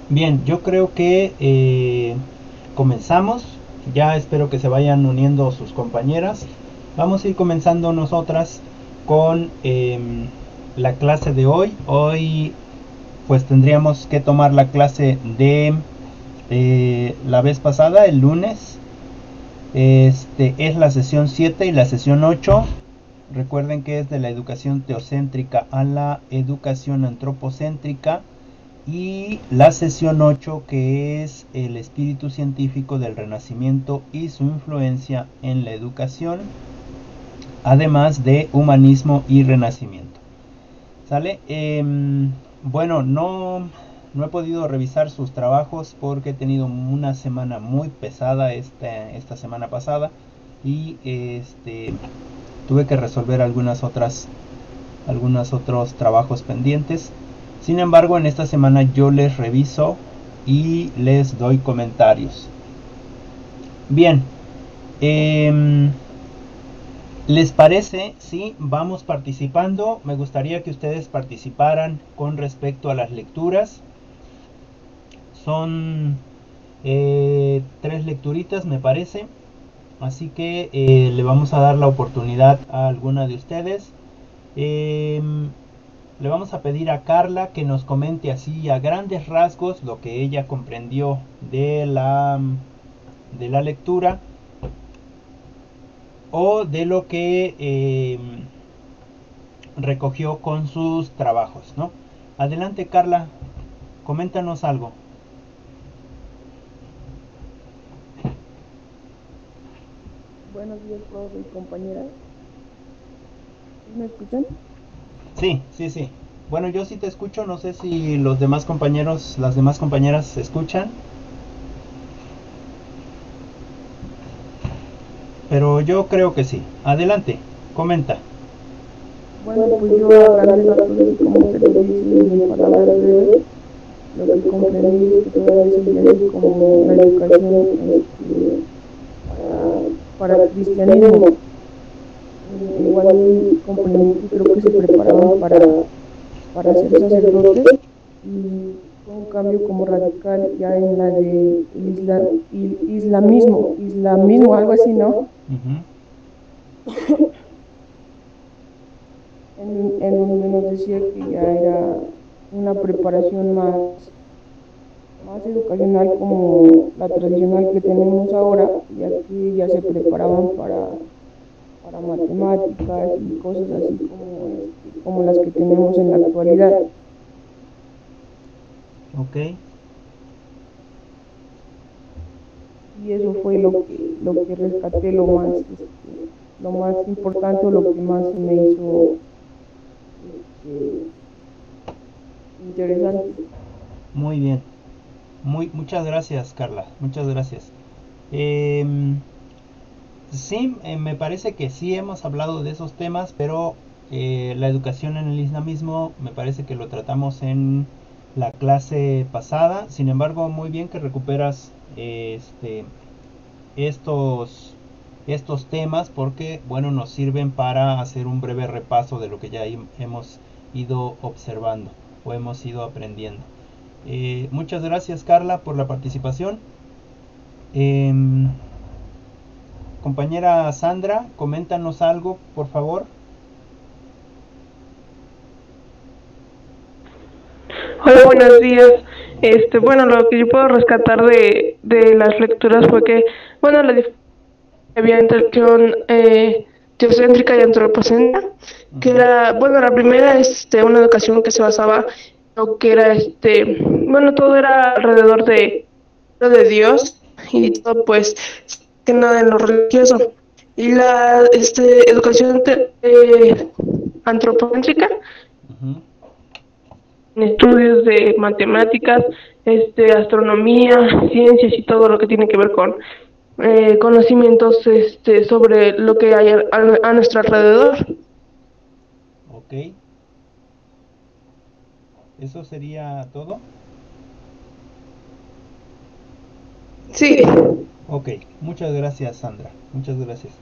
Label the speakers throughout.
Speaker 1: Bien, yo creo que comenzamos. Ya espero que se vayan uniendo sus compañeras. Vamos a ir comenzando nosotras con la clase de hoy. Hoy pues tendríamos que tomar la clase de la vez pasada, el lunes. Es la sesión 7 y la sesión 8. Recuerden que es de la educación teocéntrica a la educación antropocéntrica. Y la sesión 8, que es el espíritu científico del Renacimiento y su influencia en la educación, además de humanismo y renacimiento. ¿Sale? Bueno, no he podido revisar sus trabajos porque he tenido una semana muy pesada esta semana pasada y tuve que resolver algunos otros trabajos pendientes. Sin embargo, en esta semana yo les reviso y les doy comentarios. Bien, ¿les parece si vamos participando? Me gustaría que ustedes participaran con respecto a las lecturas. Son 3 lecturitas, me parece. Así que le vamos a dar la oportunidad a alguna de ustedes. Eh, Le vamos a pedir a Carla que nos comente así a grandes rasgos lo que ella comprendió de la lectura o de lo que recogió con sus trabajos, ¿no? Adelante, Carla, coméntanos algo.
Speaker 2: Buenos días, profe y compañeras. ¿Sí me escuchan?
Speaker 1: Sí, sí, sí. Bueno, yo sí te escucho, no sé si los demás compañeros, las demás compañeras se escuchan, pero yo creo que sí. Adelante, comenta.
Speaker 2: Bueno, pues yo a grandes rasgos, así como se lo dice y en palabras breves, lo que comprendí es que todas esas ideas como la educación para, para el cristianismo, igual comprendí que creo que se preparaban para ser sacerdotes y fue un cambio como radical ya en la de islamismo, algo así, ¿no?
Speaker 1: Ujú.
Speaker 2: En donde nos decía que ya era una preparación más educacional como la tradicional que tenemos ahora, y aquí ya se preparaban para matemáticas y cosas así como las que tenemos en la actualidad.
Speaker 1: Ok,
Speaker 2: Y eso fue lo que rescaté, lo más importante o lo que más se me hizo este, interesante.
Speaker 1: muy bien. Muchas gracias, Carla. Muchas gracias. Em, sí, me parece que sí hemos hablado de esos temas, pero la educación en el islamismo me parece que lo tratamos en la clase pasada. Sin embargo, muy bien que recuperas estos, estos temas porque, bueno, nos sirven para hacer un breve repaso de lo que ya hemos ido observando o hemos ido aprendiendo. Muchas gracias, Carla, por la participación. Em, Compañera Sandra, coméntanos algo, por favor.
Speaker 3: Hola, buenos días. Bueno, lo que yo puedo rescatar de las lecturas fue que, bueno, la diferencia había entre acción teocéntrica y antropocéntrica, que
Speaker 1: Ujú.
Speaker 3: era, bueno, la primera es una educación que se basaba en lo que era, bueno, todo era alrededor de Dios y todo, pues, que nada en lo religioso. Y la educación antropocéntrica,
Speaker 1: Ujú.
Speaker 3: estudios de matemáticas, astronomía, ciencias y todo lo que tiene que ver con conocimientos sobre lo que hay a nuestro alrededor.
Speaker 1: Ok, eso sería todo.
Speaker 3: Sí.
Speaker 1: Ok, muchas gracias, Sandra. Muchas gracias.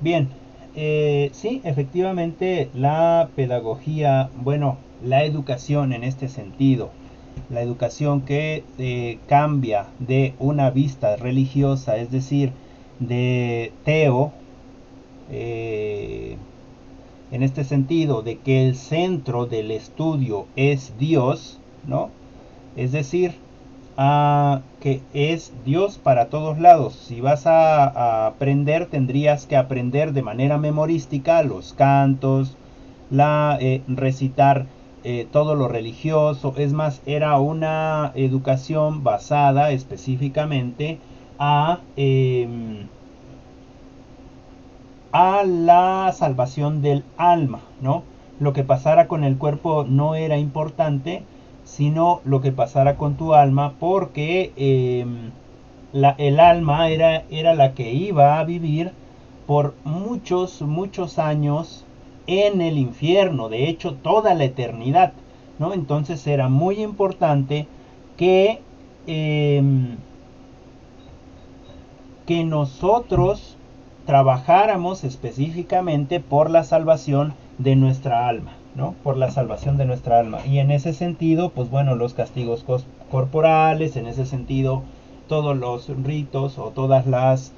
Speaker 1: Bien, sí, efectivamente la pedagogía, bueno, la educación en este sentido la educación que cambia de una vista religiosa, es decir, de teo, en este sentido de que el centro del estudio es Dios, ¿no? Es decir, que es Dios para todos lados. Si vas a aprender, tendrías que aprender de manera memorística los cantos, recitar todo lo religioso. Es más, era una educación basada específicamente a la salvación del alma, ¿no? Lo que pasara con el cuerpo no era importante, sino lo que pasara con tu alma, porque el alma era la que iba a vivir por muchos años en el infierno, de hecho toda la eternidad, ¿no? Entonces era muy importante que nosotros trabajáramos específicamente por la salvación de nuestra alma, ¿no? Por la salvación de nuestra alma. Y en ese sentido, pues bueno, los castigos corporales, en ese sentido, todos los ritos o todas las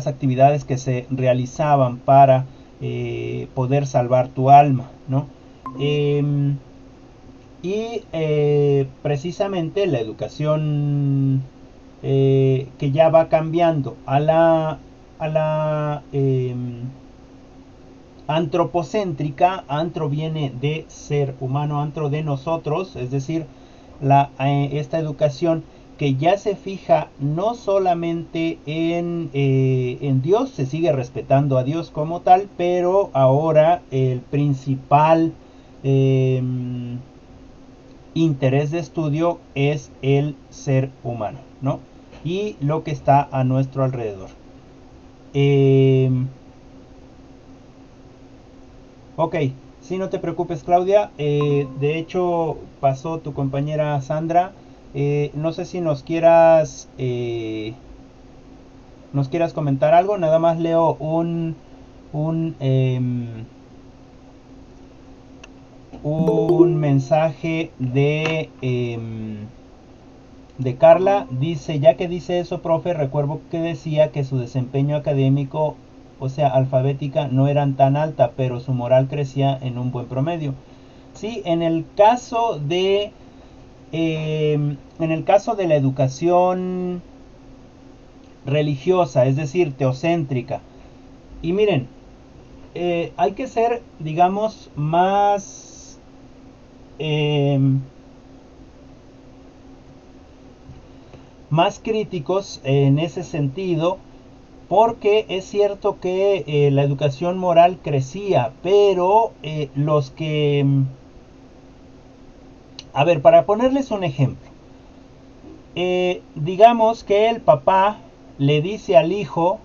Speaker 1: actividades que se realizaban para poder salvar tu alma, ¿no? Precisamente la educación que ya va cambiando a la antropocéntrica. Antro viene de ser humano, antro de nosotros, es decir, esta educación que ya se fija no solamente en Dios, se sigue respetando a Dios como tal, pero ahora el principal interés de estudio es el ser humano, ¿no? Y lo que está a nuestro alrededor. Ok, si no te preocupes, Claudia. De hecho, pasó tu compañera Sandra. No sé si nos quieras comentar algo. Nada más leo un mensaje de Carla. Dice: ya que dice eso, profe, recuerdo que decía que su desempeño académico, o sea, alfabética, no eran tan alta, pero su moral crecía en un buen promedio. Sí, en el caso de la educación religiosa, es decir, teocéntrica. Y miren, hay que ser, digamos, más críticos en ese sentido, porque es cierto que la educación moral crecía, pero los que... A ver, para ponerles un ejemplo, digamos que el papá le dice al hijo,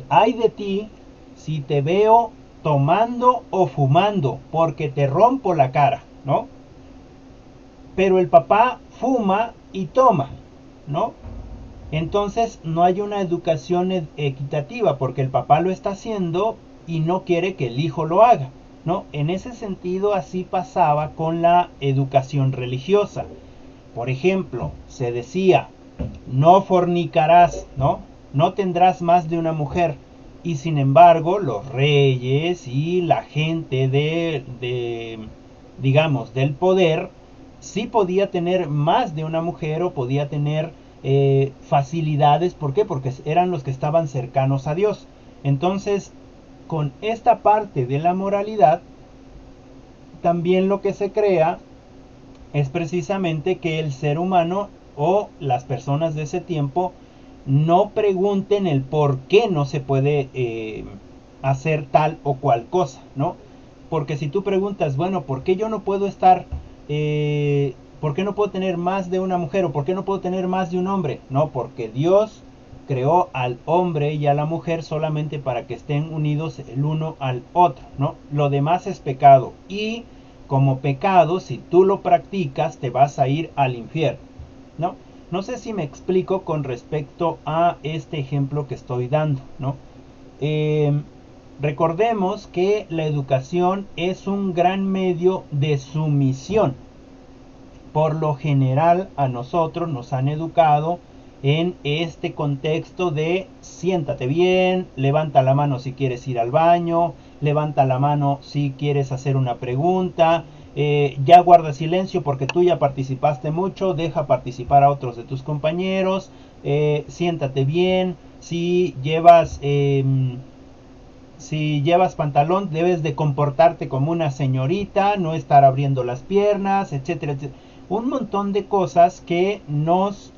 Speaker 1: ay de ti si te veo tomando o fumando, porque te rompo la cara, ¿no? Pero el papá fuma y toma, ¿no? Entonces no hay una educación equitativa, porque el papá lo está haciendo y no quiere que el hijo lo haga, ¿no? En ese sentido así pasaba con la educación religiosa. Por ejemplo, se decía: no fornicarás, ¿no? No tendrás más de una mujer. Y sin embargo, los reyes y la gente digamos, del poder, sí podía tener más de una mujer o podía tener facilidades. ¿Por qué? Porque eran los que estaban cercanos a Dios. Entonces, con esta parte de la moralidad, también lo que se crea es precisamente que el ser humano o las personas de ese tiempo no pregunten el por qué no se puede hacer tal o cual cosa, ¿no? Porque si tú preguntas, bueno, ¿por qué yo no puedo estar, por qué no puedo tener más de una mujer o por qué no puedo tener más de un hombre? No, porque Dios creó al hombre y a la mujer solamente para que estén unidos el uno al otro, ¿no? Lo demás es pecado, y como pecado, si tú lo practicas, te vas a ir al infierno, ¿no? No sé si me explico con respecto a este ejemplo que estoy dando, ¿no? Recordemos que la educación es un gran medio de sumisión. Por lo general a nosotros nos han educado en este contexto de siéntate bien, levanta la mano si quieres ir al baño, levanta la mano si quieres hacer una pregunta, ya guarda silencio porque tú ya participaste mucho, deja participar a otros de tus compañeros, siéntate bien, si llevas pantalón debes de comportarte como una señorita, no estar abriendo las piernas, etcétera, etcétera. Un montón de cosas que nos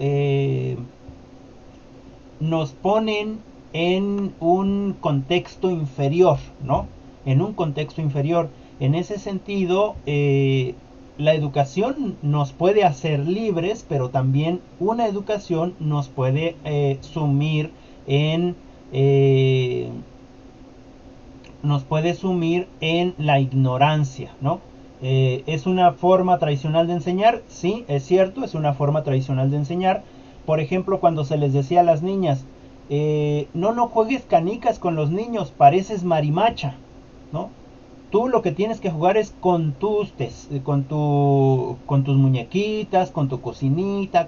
Speaker 1: ponen en un contexto inferior, ¿no? En un contexto inferior. En ese sentido, la educación nos puede hacer libres, pero también una educación nos puede sumir en la ignorancia, ¿no? ¿Es una forma tradicional de enseñar? Sí, es cierto, es una forma tradicional de enseñar. Por ejemplo, cuando se les decía a las niñas, no juegues canicas con los niños, pareces marimacha, ¿no? Tú lo que tienes que jugar es con tus muñequitas, con tu cocinita,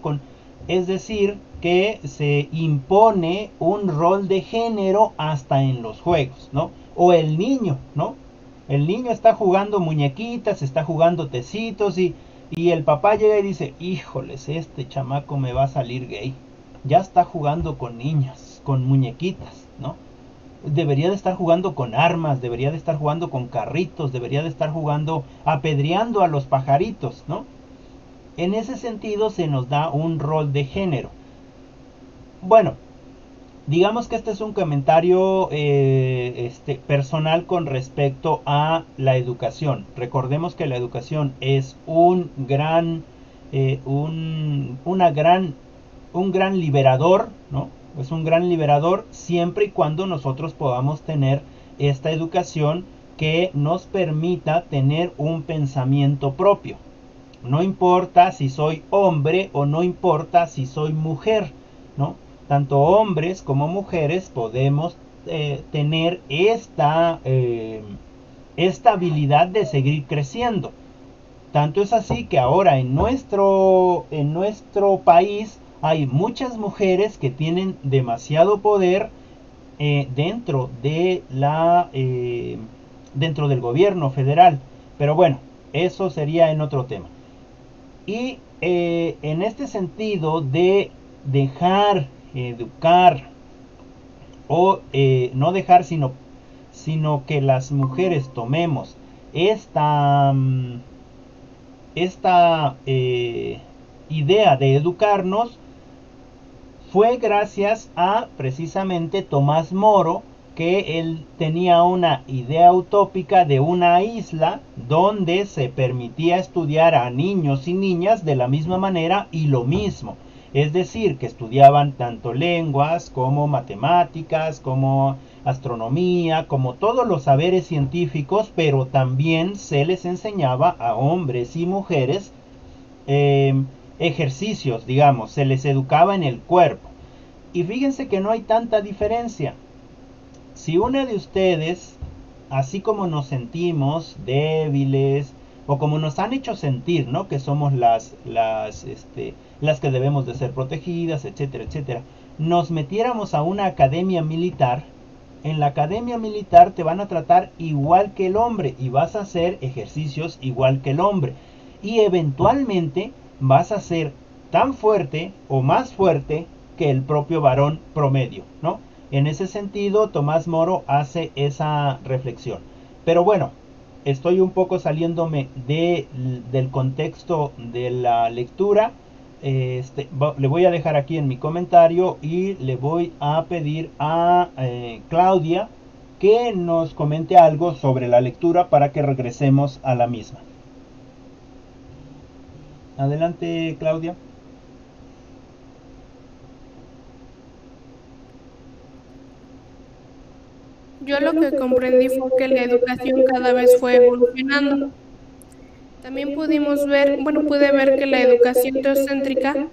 Speaker 1: es decir, que se impone un rol de género hasta en los juegos, ¿no? O el niño, ¿no? El niño está jugando muñequitas, está jugando tecitos y el papá llega y dice, híjoles, este chamaco me va a salir gay. Ya está jugando con niñas, con muñequitas, ¿no? Debería de estar jugando con armas, debería de estar jugando con carritos, debería de estar jugando, apedreando a los pajaritos, ¿no? En ese sentido se nos da un rol de género. Bueno, digamos que este es un comentario personal con respecto a la educación. Recordemos que la educación es un gran liberador, ¿no? Es un gran liberador siempre y cuando nosotros podamos tener esta educación que nos permita tener un pensamiento propio. No importa si soy hombre o no importa si soy mujer, ¿no? Tanto hombres como mujeres podemos tener esta habilidad de seguir creciendo. Tanto es así que ahora en nuestro país hay muchas mujeres que tienen demasiado poder dentro del gobierno federal. Pero bueno, eso sería en otro tema. Y en este sentido de dejar educar o no dejar sino que las mujeres tomemos esta idea de educarnos, fue gracias a precisamente Tomás Moro, que él tenía una idea utópica de una isla donde se permitía estudiar a niños y niñas de la misma manera y lo mismo. Es decir, que estudiaban tanto lenguas como matemáticas, como astronomía, como todos los saberes científicos, pero también se les enseñaba a hombres y mujeres ejercicios, digamos, se les educaba en el cuerpo. Y fíjense que no hay tanta diferencia. Si una de ustedes, así como nos sentimos débiles, o como nos han hecho sentir, ¿no? Que somos las que debemos de ser protegidas, etcétera, etcétera, nos metiéramos a una academia militar, en la academia militar te van a tratar igual que el hombre y vas a hacer ejercicios igual que el hombre. Y eventualmente vas a ser tan fuerte o más fuerte que el propio varón promedio, ¿no? En ese sentido, Tomás Moro hace esa reflexión. Pero bueno, estoy un poco saliéndome del contexto de la lectura. Le voy a dejar aquí en mi comentario y le voy a pedir a Claudia que nos comente algo sobre la lectura para que regresemos a la misma. Adelante, Claudia.
Speaker 3: Yo lo que comprendí fue que la educación cada vez fue evolucionando. También pude ver que la educación teocéntrica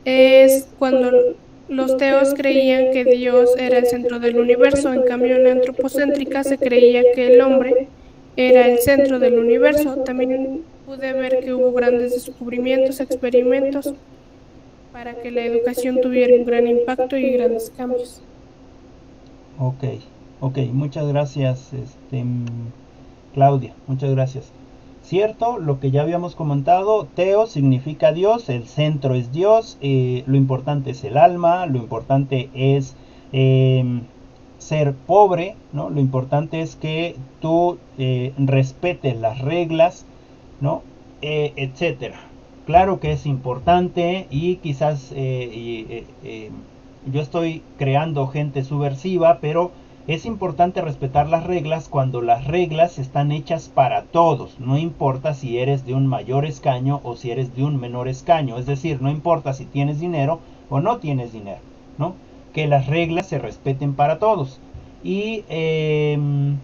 Speaker 3: es cuando los teos creían que Dios era el centro del universo, en cambio en la antropocéntrica se creía que el hombre era el centro del universo. También pude ver que hubo grandes descubrimientos, experimentos para que la educación tuviera un gran impacto y grandes cambios.
Speaker 1: Ok, muchas gracias, Claudia, muchas gracias. Cierto, lo que ya habíamos comentado, Teo significa Dios, el centro es Dios, lo importante es el alma, lo importante es ser pobre, ¿no? Lo importante es que tú respetes las reglas, ¿no? Etcétera. Claro que es importante y quizás yo estoy creando gente subversiva, pero es importante respetar las reglas cuando las reglas están hechas para todos. No importa si eres de un mayor escaño o si eres de un menor escaño. Es decir, no importa si tienes dinero o no tienes dinero, ¿no? Que las reglas se respeten para todos. Y en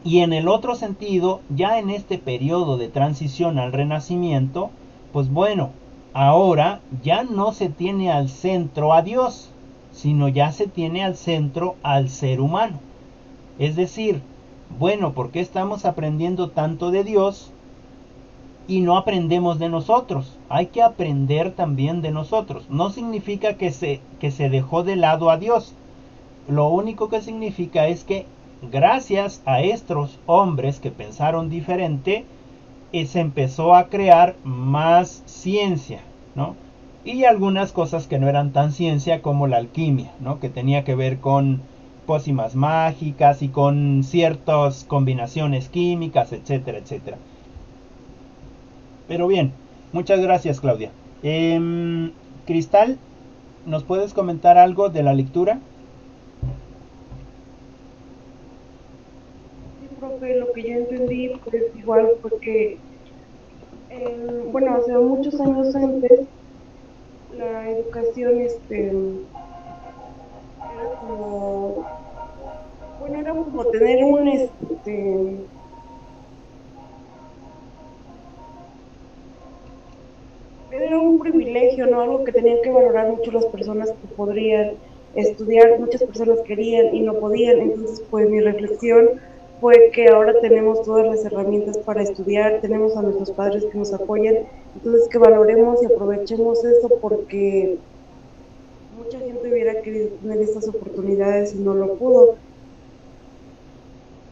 Speaker 1: el otro sentido, ya en este periodo de transición al Renacimiento, pues bueno, ahora ya no se tiene al centro a Dios, sino ya se tiene al centro al ser humano. Es decir, bueno, ¿por qué estamos aprendiendo tanto de Dios y no aprendemos de nosotros? Hay que aprender también de nosotros. No significa que se dejó de lado a Dios. Lo único que significa es que gracias a estos hombres que pensaron diferente, se empezó a crear más ciencia, ¿no? Y algunas cosas que no eran tan ciencia como la alquimia, ¿no? Que tenía que ver con pócimas mágicas y con ciertas combinaciones químicas, etcétera, etcétera. Pero bien, muchas gracias, Claudia. Cristal, ¿nos puedes comentar algo de la lectura?
Speaker 2: Sí, profe, lo que yo entendí, pues igual fue que, bueno, hace muchos años antes, la educación, era como, bueno, era como tener era un privilegio, ¿no? Algo que tenían que valorar mucho las personas que podrían estudiar, muchas personas querían y no podían. Entonces, pues mi reflexión fue que ahora tenemos todas las herramientas para estudiar, tenemos a nuestros padres que nos apoyan, entonces que valoremos y aprovechemos eso porque mucha gente hubiera querido tener estas oportunidades y no lo pudo.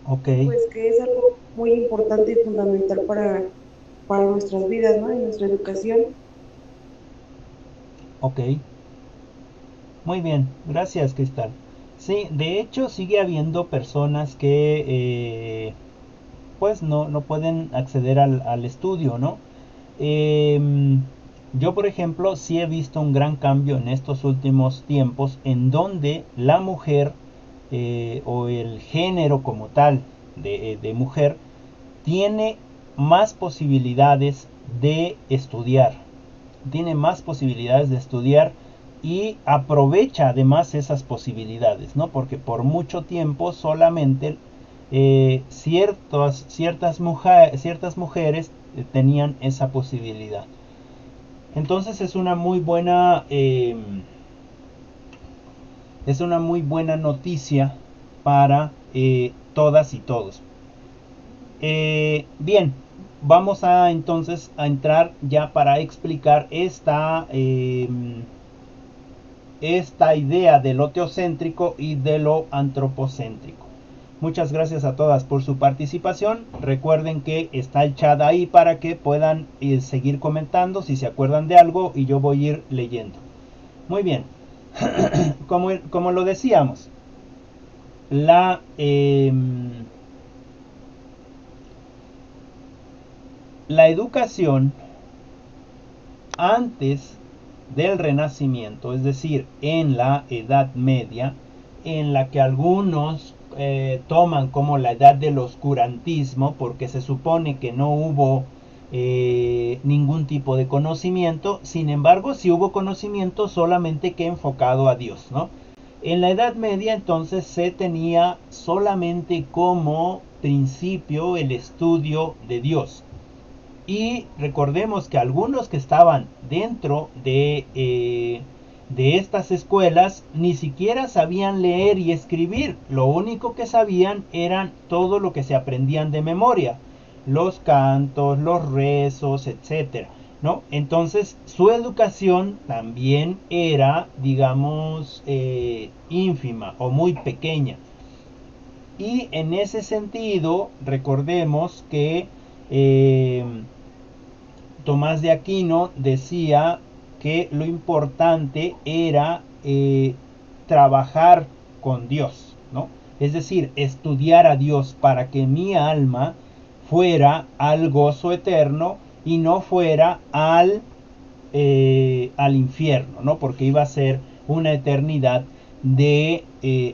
Speaker 1: Ok.
Speaker 2: Pues que es algo muy importante y fundamental para nuestras vidas, ¿no? Y nuestra educación.
Speaker 1: Ok. Muy bien, gracias, Cristal. Sí, de hecho sigue habiendo personas que pues no pueden acceder al estudio, ¿no? Yo, por ejemplo, sí he visto un gran cambio en estos últimos tiempos en donde la mujer o el género como tal de mujer tiene más posibilidades de estudiar. Tiene más posibilidades de estudiar y aprovecha además esas posibilidades, ¿no? Porque por mucho tiempo solamente ciertas mujeres tenían esa posibilidad. Entonces es una muy buena noticia para todas y todos. Bien, vamos a entonces a entrar ya para explicar esta idea de lo teocéntrico y de lo antropocéntrico. Muchas gracias a todas por su participación. Recuerden que está el chat ahí para que puedan seguir comentando si se acuerdan de algo y yo voy a ir leyendo. Muy bien. Como lo decíamos, la educación antes del Renacimiento, es decir, en la Edad Media, en la que algunos toman como la edad del oscurantismo, porque se supone que no hubo ningún tipo de conocimiento. Sin embargo, sí hubo conocimiento, solamente que enfocado a Dios, ¿no? En la Edad Media entonces se tenía solamente como principio el estudio de Dios. Y recordemos que algunos que estaban dentro de de estas escuelas ni siquiera sabían leer y escribir. Lo único que sabían eran todo lo que se aprendían de memoria, los cantos, los rezos, etcétera, ¿no? Entonces su educación también era, digamos, ínfima o muy pequeña. Y en ese sentido, recordemos que Tomás de Aquino decía que lo importante era trabajar con Dios, ¿no? Es decir, estudiar a Dios para que mi alma fuera al gozo eterno y no fuera al infierno, ¿no? Porque iba a ser una eternidad de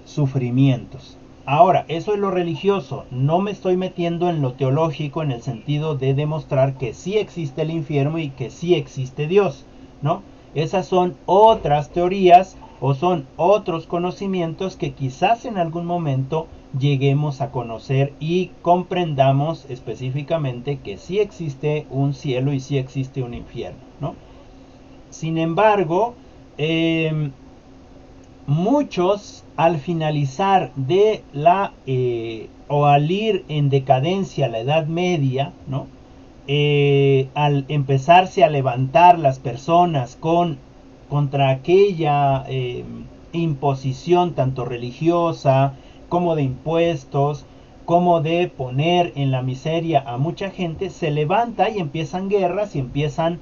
Speaker 1: sufrimientos. Ahora, eso es lo religioso. No me estoy metiendo en lo teológico en el sentido de demostrar que sí existe el infierno y que sí existe Dios, ¿no? Esas son otras teorías o son otros conocimientos que quizás en algún momento lleguemos a conocer y comprendamos específicamente que sí existe un cielo y sí existe un infierno, ¿no? Sin embargo, muchos al finalizar de o al ir en decadencia la Edad Media, ¿no? Al empezarse a levantar las personas contra aquella imposición tanto religiosa como de impuestos, como de poner en la miseria a mucha gente, se levanta y empiezan guerras y empiezan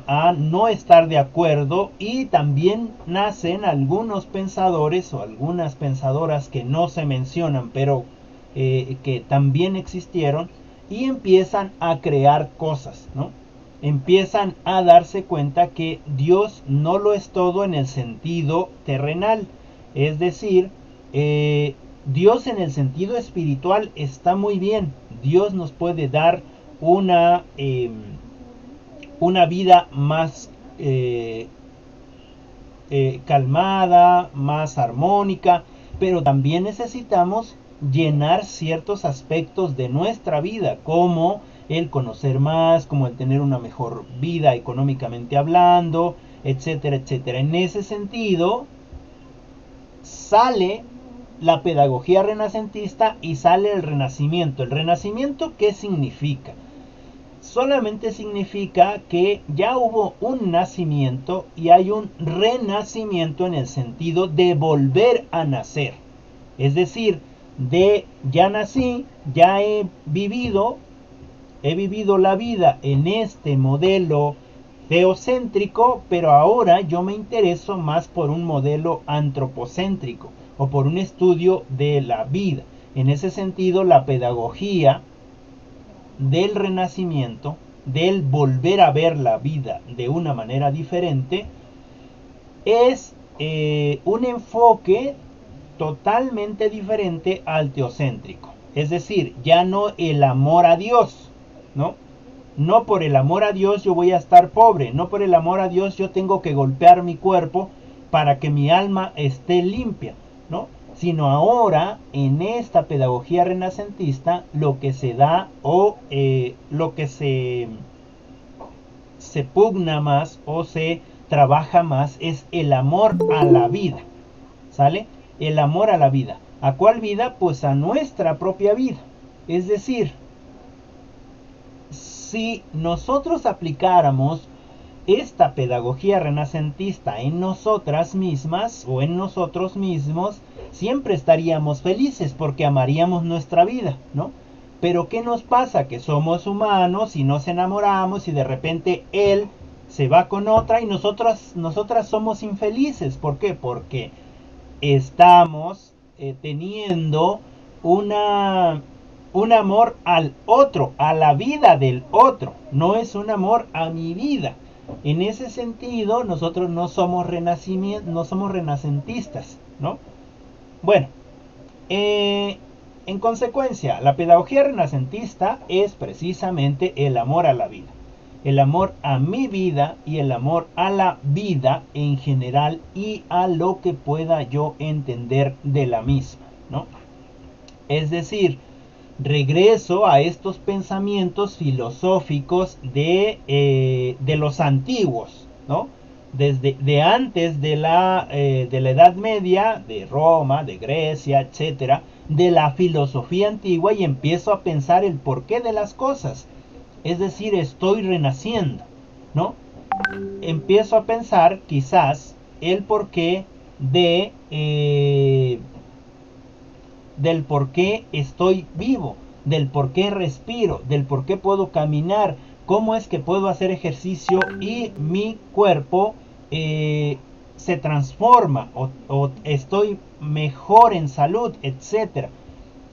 Speaker 1: a no estar de acuerdo, y también nacen algunos pensadores o algunas pensadoras que no se mencionan pero que también existieron, y empiezan a crear cosas, ¿no? Empiezan a darse cuenta que Dios no lo es todo en el sentido terrenal, es decir, Dios en el sentido espiritual está muy bien. Dios nos puede dar una vida más calmada, más armónica, pero también necesitamos llenar ciertos aspectos de nuestra vida, como el conocer más, como el tener una mejor vida económicamente hablando, etcétera, etcétera. En ese sentido, sale la pedagogía renacentista y sale el Renacimiento. ¿El Renacimiento qué significa? Solamente significa que ya hubo un nacimiento y hay un renacimiento en el sentido de volver a nacer. Es decir, de ya nací, ya he vivido la vida en este modelo teocéntrico, pero ahora yo me intereso más por un modelo antropocéntrico o por un estudio de la vida. En ese sentido, la pedagogía del renacimiento, del volver a ver la vida de una manera diferente, es un enfoque totalmente diferente al teocéntrico. Es decir, ya no el amor a Dios, ¿no? No por el amor a Dios yo voy a estar pobre, no por el amor a Dios yo tengo que golpear mi cuerpo para que mi alma esté limpia, ¿no? Sino ahora en esta pedagogía renacentista lo que se da o lo que se pugna más o se trabaja más es el amor a la vida, ¿sale? El amor a la vida. ¿A cuál vida? Pues a nuestra propia vida. Es decir, si nosotros aplicáramos esta pedagogía renacentista en nosotras mismas o en nosotros mismos, siempre estaríamos felices porque amaríamos nuestra vida, ¿no? Pero ¿qué nos pasa? Que somos humanos y nos enamoramos y de repente él se va con otra y nosotras somos infelices. ¿Por qué? Porque estamos teniendo un amor al otro, a la vida del otro, no es un amor a mi vida. En ese sentido, nosotros no somos renacentistas, ¿no? Bueno, en consecuencia, la pedagogía renacentista es precisamente el amor a la vida, el amor a mi vida y el amor a la vida en general y a lo que pueda yo entender de la misma, ¿no? Es decir, regreso a estos pensamientos filosóficos de los antiguos, ¿no? desde de antes de la Edad Media, de Roma, de Grecia, etcétera, de la filosofía antigua, y empiezo a pensar el porqué de las cosas. Es decir, estoy renaciendo, ¿no? Empiezo a pensar quizás el porqué del por qué estoy vivo, del por qué respiro, del por qué puedo caminar, cómo es que puedo hacer ejercicio y mi cuerpo se transforma o estoy mejor en salud, etc.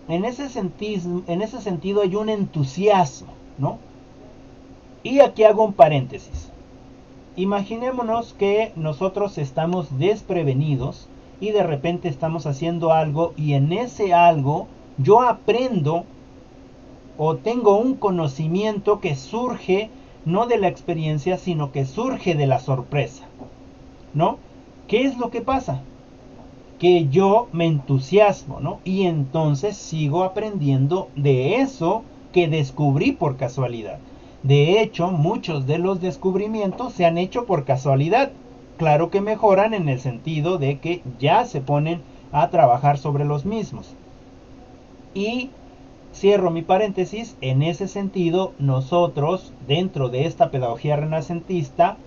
Speaker 1: En ese sentido hay un entusiasmo, ¿no? Y aquí hago un paréntesis. Imaginémonos que nosotros estamos desprevenidos y de repente estamos haciendo algo, y en ese algo yo aprendo o tengo un conocimiento que surge no de la experiencia, sino que surge de la sorpresa, ¿no? ¿Qué es lo que pasa? Que yo me entusiasmo, ¿no? Y entonces sigo aprendiendo de eso que descubrí por casualidad. De hecho, muchos de los descubrimientos se han hecho por casualidad. Claro que mejoran en el sentido de que ya se ponen a trabajar sobre los mismos. Y cierro mi paréntesis, en ese sentido, nosotros, dentro de esta pedagogía renacentista,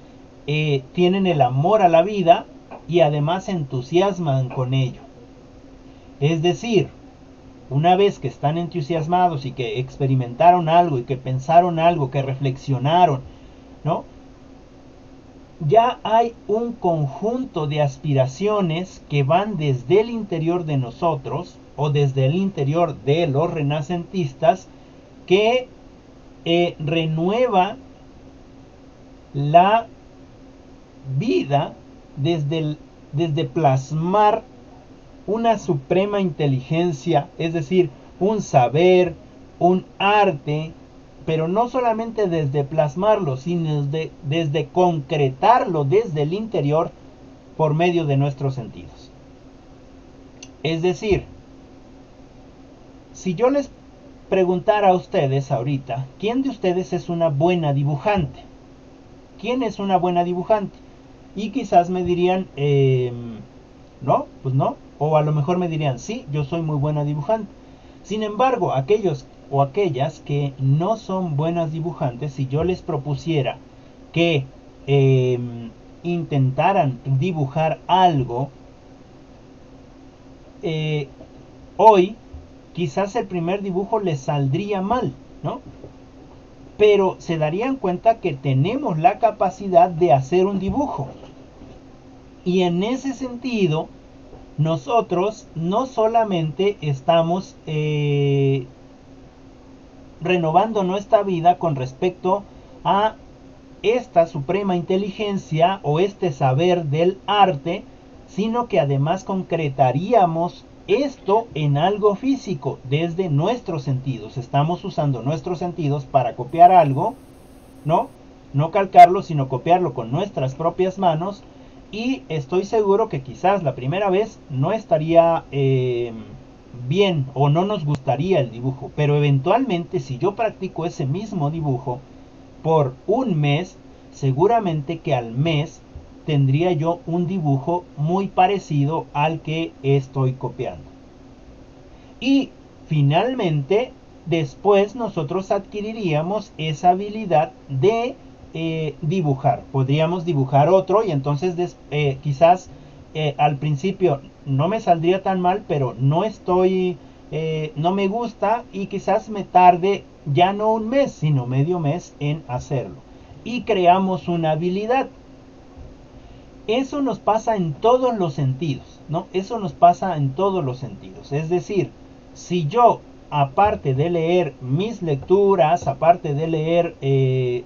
Speaker 1: tienen el amor a la vida y además se entusiasman con ello. Es decir, una vez que están entusiasmados y que experimentaron algo y que pensaron algo, que reflexionaron, ¿no? Ya hay un conjunto de aspiraciones que van desde el interior de nosotros o desde el interior de los renacentistas, que renueva la vida desde plasmar una suprema inteligencia, es decir, un saber, un arte, pero no solamente desde plasmarlo, sino desde concretarlo desde el interior por medio de nuestros sentidos. Es decir, si yo les preguntara a ustedes ahorita, ¿quién de ustedes es una buena dibujante? ¿Quién es una buena dibujante? Y quizás me dirían, no, pues no. O a lo mejor me dirían, sí, yo soy muy buena dibujante. Sin embargo, aquellos o aquellas que no son buenas dibujantes, si yo les propusiera que intentaran dibujar algo, hoy quizás el primer dibujo les saldría mal, ¿no? Pero se darían cuenta que tenemos la capacidad de hacer un dibujo. Y en ese sentido, nosotros no solamente estamos renovando nuestra vida con respecto a esta suprema inteligencia o este saber del arte, sino que además concretaríamos esto en algo físico desde nuestros sentidos. Estamos usando nuestros sentidos para copiar algo, ¿no? No calcarlo, sino copiarlo con nuestras propias manos. Y estoy seguro que quizás la primera vez no estaría bien o no nos gustaría el dibujo, pero eventualmente si yo practico ese mismo dibujo por un mes, seguramente que al mes tendría yo un dibujo muy parecido al que estoy copiando. Y finalmente, después nosotros adquiriríamos esa habilidad de dibujar. Podríamos dibujar otro y entonces quizás al principio no me saldría tan mal, pero no me gusta, y quizás me tarde ya no un mes, sino medio mes en hacerlo. Y creamos una habilidad. Eso nos pasa en todos los sentidos, ¿no? Eso nos pasa en todos los sentidos. Es decir, si yo, aparte de leer mis lecturas, aparte de leer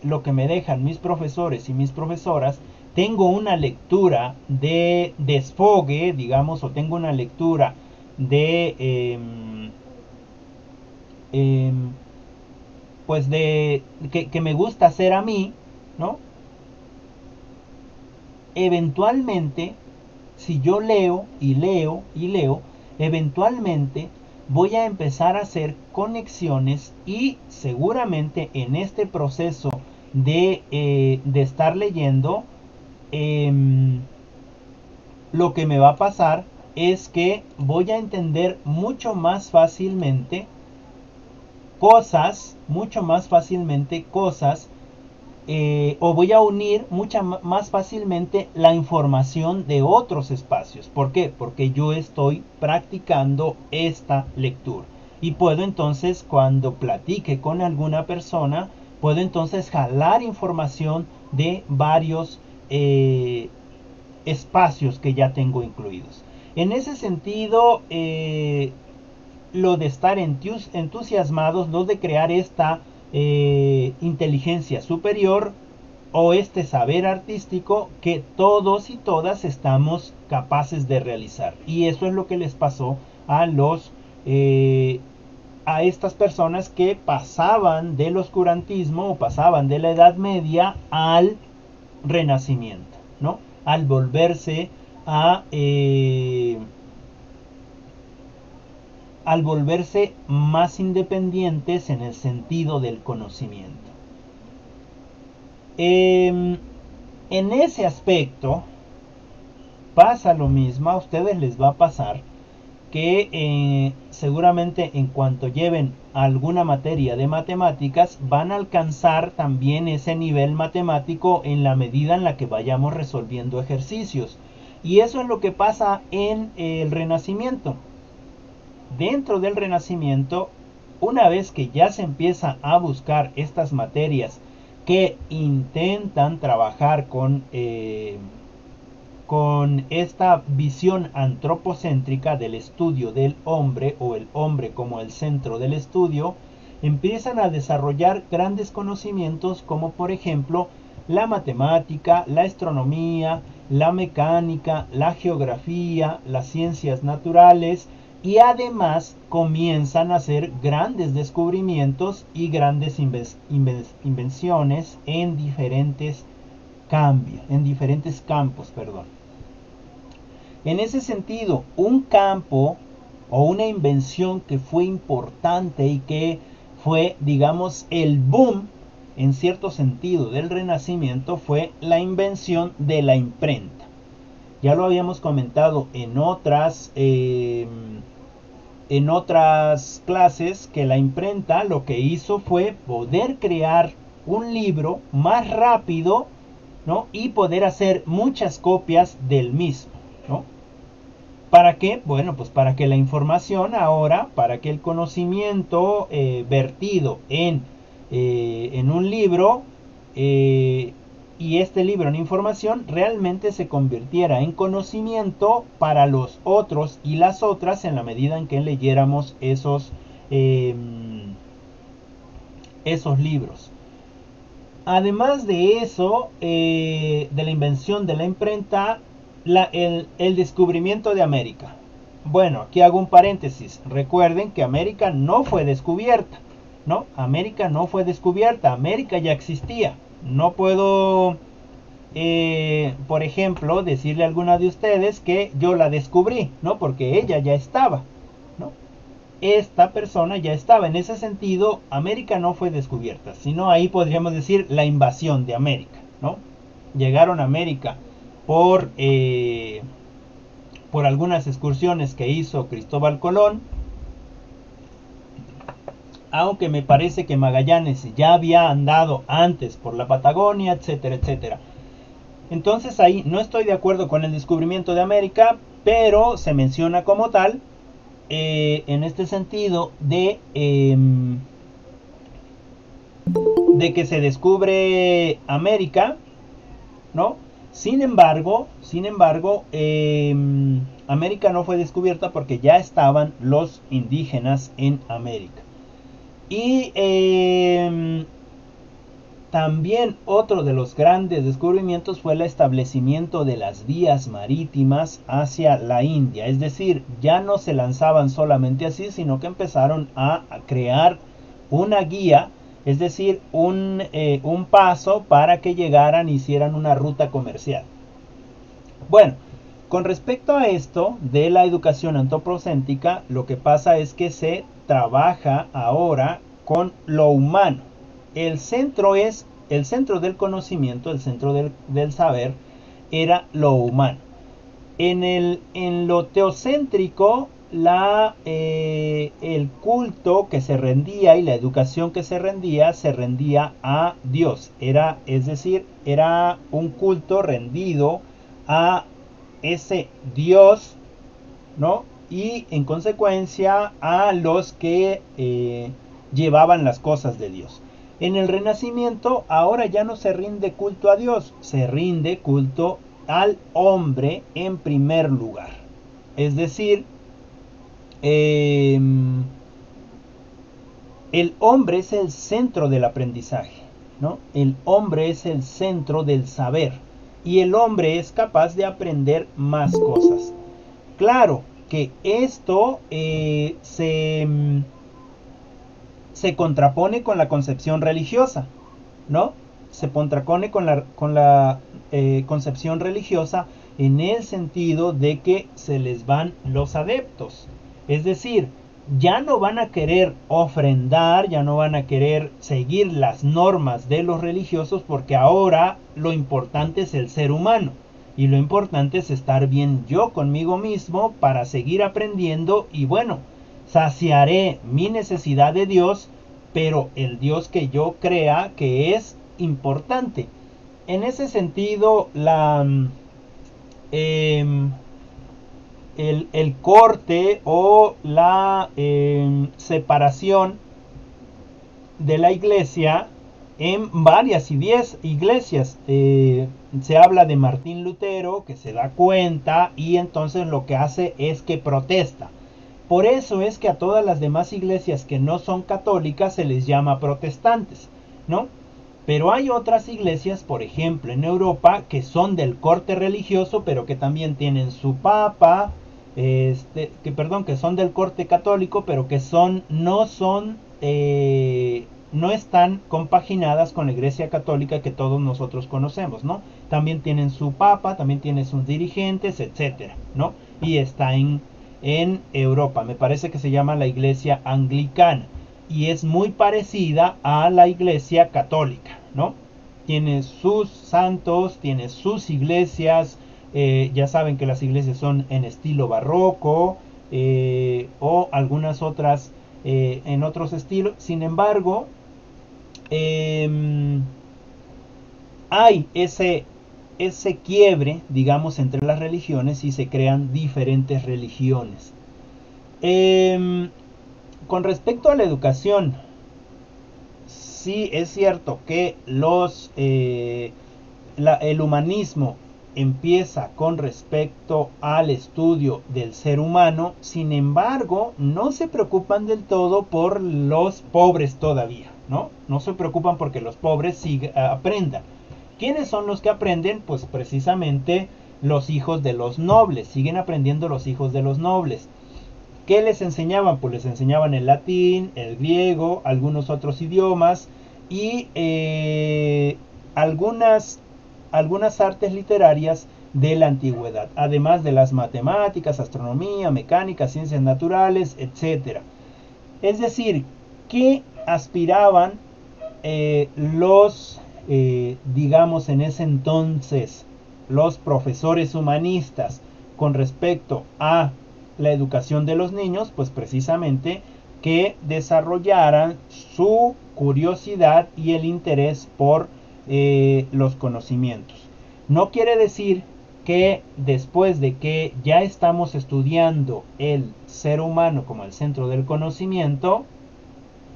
Speaker 1: lo que me dejan mis profesores y mis profesoras, tengo una lectura de desfogue, digamos, o tengo una lectura de pues de que me gusta hacer a mí, ¿no? Eventualmente, si yo leo y leo y leo, eventualmente voy a empezar a hacer conexiones, y seguramente en este proceso de estar leyendo lo que me va a pasar es que voy a entender mucho más fácilmente cosas, o voy a unir más fácilmente la información de otros espacios. ¿Por qué? Porque yo estoy practicando esta lectura. Y puedo entonces, cuando platique con alguna persona, puedo entonces jalar información de varios espacios que ya tengo incluidos. En ese sentido, lo de estar entusiasmados, lo de crear esta inteligencia superior o este saber artístico que todos y todas estamos capaces de realizar. Y eso es lo que les pasó a a estas personas que pasaban del oscurantismo o pasaban de la Edad Media al Renacimiento, ¿no? Al volverse al volverse más independientes en el sentido del conocimiento. En ese aspecto pasa lo mismo, a ustedes les va a pasar que seguramente en cuanto lleven alguna materia de matemáticas van a alcanzar también ese nivel matemático en la medida en la que vayamos resolviendo ejercicios. Y eso es lo que pasa en el Renacimiento. Dentro del Renacimiento, una vez que ya se empieza a buscar estas materias que intentan trabajar con esta visión antropocéntrica del estudio del hombre o el hombre como el centro del estudio, empiezan a desarrollar grandes conocimientos como por ejemplo la matemática, la astronomía, la mecánica, la geografía, las ciencias naturales, y además comienzan a hacer grandes descubrimientos y grandes invenciones en diferentes campos. En ese sentido, un campo o una invención que fue importante y que fue, digamos, el boom en cierto sentido del Renacimiento fue la invención de la imprenta. Ya lo habíamos comentado en otras clases, que la imprenta lo que hizo fue poder crear un libro más rápido, ¿no? Y poder hacer muchas copias del mismo, ¿no? ¿Para qué? Bueno, pues para que la información ahora, para que el conocimiento vertido en un libro y este libro en información realmente se convirtiera en conocimiento para los otros y las otras en la medida en que leyéramos esos libros. Además de eso, de la invención de la imprenta, el descubrimiento de América. Bueno, aquí hago un paréntesis. Recuerden que América no fue descubierta, ¿no? América no fue descubierta, América ya existía. No puedo, por ejemplo, decirle a alguna de ustedes que yo la descubrí, ¿no? Porque ella ya estaba, ¿no? Esta persona ya estaba. En ese sentido, América no fue descubierta, sino ahí podríamos decir la invasión de América, ¿no? Llegaron a América por algunas excursiones que hizo Cristóbal Colón, aunque me parece que Magallanes ya había andado antes por la Patagonia, etcétera, etcétera. Entonces ahí no estoy de acuerdo con el descubrimiento de América, pero se menciona como tal en este sentido de que se descubre América, ¿no? Sin embargo, América no fue descubierta porque ya estaban los indígenas en América. Y también otro de los grandes descubrimientos fue el establecimiento de las vías marítimas hacia la India. Es decir, ya no se lanzaban solamente así, sino que empezaron a crear una guía, es decir, un paso para que llegaran y hicieran una ruta comercial. Bueno, con respecto a esto de la educación antropocéntrica, lo que pasa es que se trabaja ahora con lo humano. El centro del conocimiento, el centro del saber, era lo humano. En lo teocéntrico, el culto que se rendía y la educación que se rendía a Dios. Es decir, era un culto rendido a ese Dios, ¿no? Y en consecuencia a los que llevaban las cosas de Dios. En el Renacimiento ahora ya no se rinde culto a Dios, se rinde culto al hombre en primer lugar. Es decir, el hombre es el centro del aprendizaje, ¿no? El hombre es el centro del saber y el hombre es capaz de aprender más cosas. Claro que esto se contrapone con la concepción religiosa, ¿no? Se contrapone con la concepción religiosa en el sentido de que se les van los adeptos. Es decir, ya no van a querer ofrendar, ya no van a querer seguir las normas de los religiosos, porque ahora lo importante es el ser humano. Y lo importante es estar bien yo conmigo mismo para seguir aprendiendo y bueno, saciaré mi necesidad de Dios, pero el Dios que yo crea que es importante. En ese sentido, el corte o la separación de la iglesia en varias iglesias. Se habla de Martín Lutero, que se da cuenta y entonces lo que hace es que protesta. Por eso es que a todas las demás iglesias que no son católicas se les llama protestantes, ¿no? Pero hay otras iglesias, por ejemplo en Europa, que son del corte religioso, pero que también tienen su papa, que son del corte católico, pero que no están compaginadas con la iglesia católica que todos nosotros conocemos, ¿no? También tienen su papa, también tienen sus dirigentes, etcétera, ¿no? Y está en Europa, me parece que se llama la iglesia anglicana y es muy parecida a la iglesia católica, ¿no? Tiene sus santos, tiene sus iglesias, ya saben que las iglesias son en estilo barroco o algunas otras en otros estilos. Sin embargo, hay ese quiebre, digamos, entre las religiones y se crean diferentes religiones. Con respecto a la educación, sí es cierto que el humanismo empieza con respecto al estudio del ser humano, sin embargo, no se preocupan del todo por los pobres todavía, ¿no? No se preocupan porque los pobres aprendan. ¿Quiénes son los que aprenden? Pues precisamente los hijos de los nobles, siguen aprendiendo los hijos de los nobles. ¿Qué les enseñaban? Pues les enseñaban el latín, el griego, algunos otros idiomas y algunas artes literarias de la antigüedad, además de las matemáticas, astronomía, mecánica, ciencias naturales, etc. Es decir, ¿qué aspiraban digamos en ese entonces, los profesores humanistas con respecto a la educación de los niños? Pues precisamente que desarrollaran su curiosidad y el interés por los conocimientos. No quiere decir que después de que ya estamos estudiando el ser humano como el centro del conocimiento,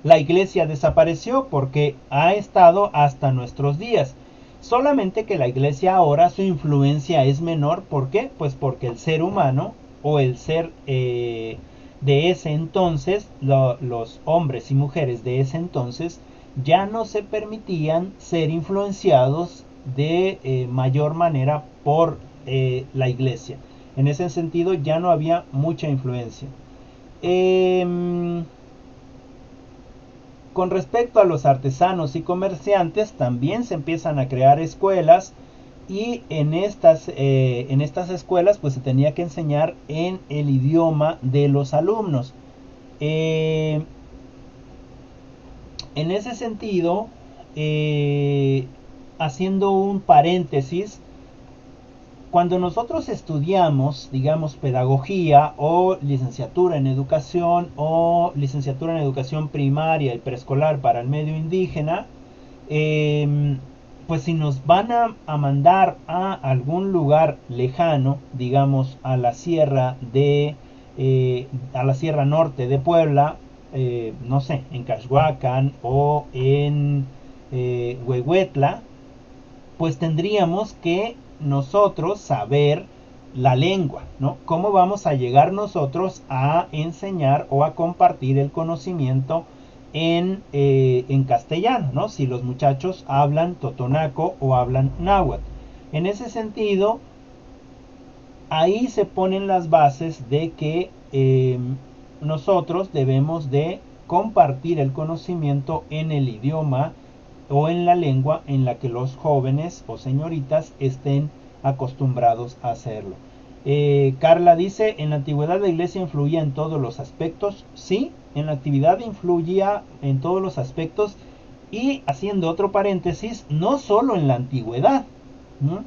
Speaker 1: la iglesia desapareció, porque ha estado hasta nuestros días. Solamente que la iglesia ahora su influencia es menor. ¿Por qué? Pues porque el ser humano o el ser de ese entonces, los hombres y mujeres de ese entonces ya no se permitían ser influenciados de mayor manera por la iglesia. En ese sentido ya no había mucha influencia. Con respecto a los artesanos y comerciantes, también se empiezan a crear escuelas y en estas escuelas pues se tenía que enseñar en el idioma de los alumnos. En ese sentido, haciendo un paréntesis, Cuando nosotros estudiamos, digamos, pedagogía o licenciatura en educación o licenciatura en educación primaria y preescolar para el medio indígena, pues si nos van a mandar a algún lugar lejano, digamos a la sierra a la sierra norte de Puebla, no sé, en Caxhuacan o en Huehuetla, pues tendríamos que nosotros saber la lengua, ¿no? ¿Cómo vamos a llegar nosotros a enseñar o a compartir el conocimiento en castellano, ¿no? Si los muchachos hablan totonaco o hablan náhuatl. En ese sentido, ahí se ponen las bases de que nosotros debemos de compartir el conocimiento en el idioma o en la lengua en la que los jóvenes o señoritas estén acostumbrados a hacerlo. Carla dice, en la antigüedad la iglesia influía en todos los aspectos. Sí, en la actividad influía en todos los aspectos, y haciendo otro paréntesis, no solo en la antigüedad, ¿no?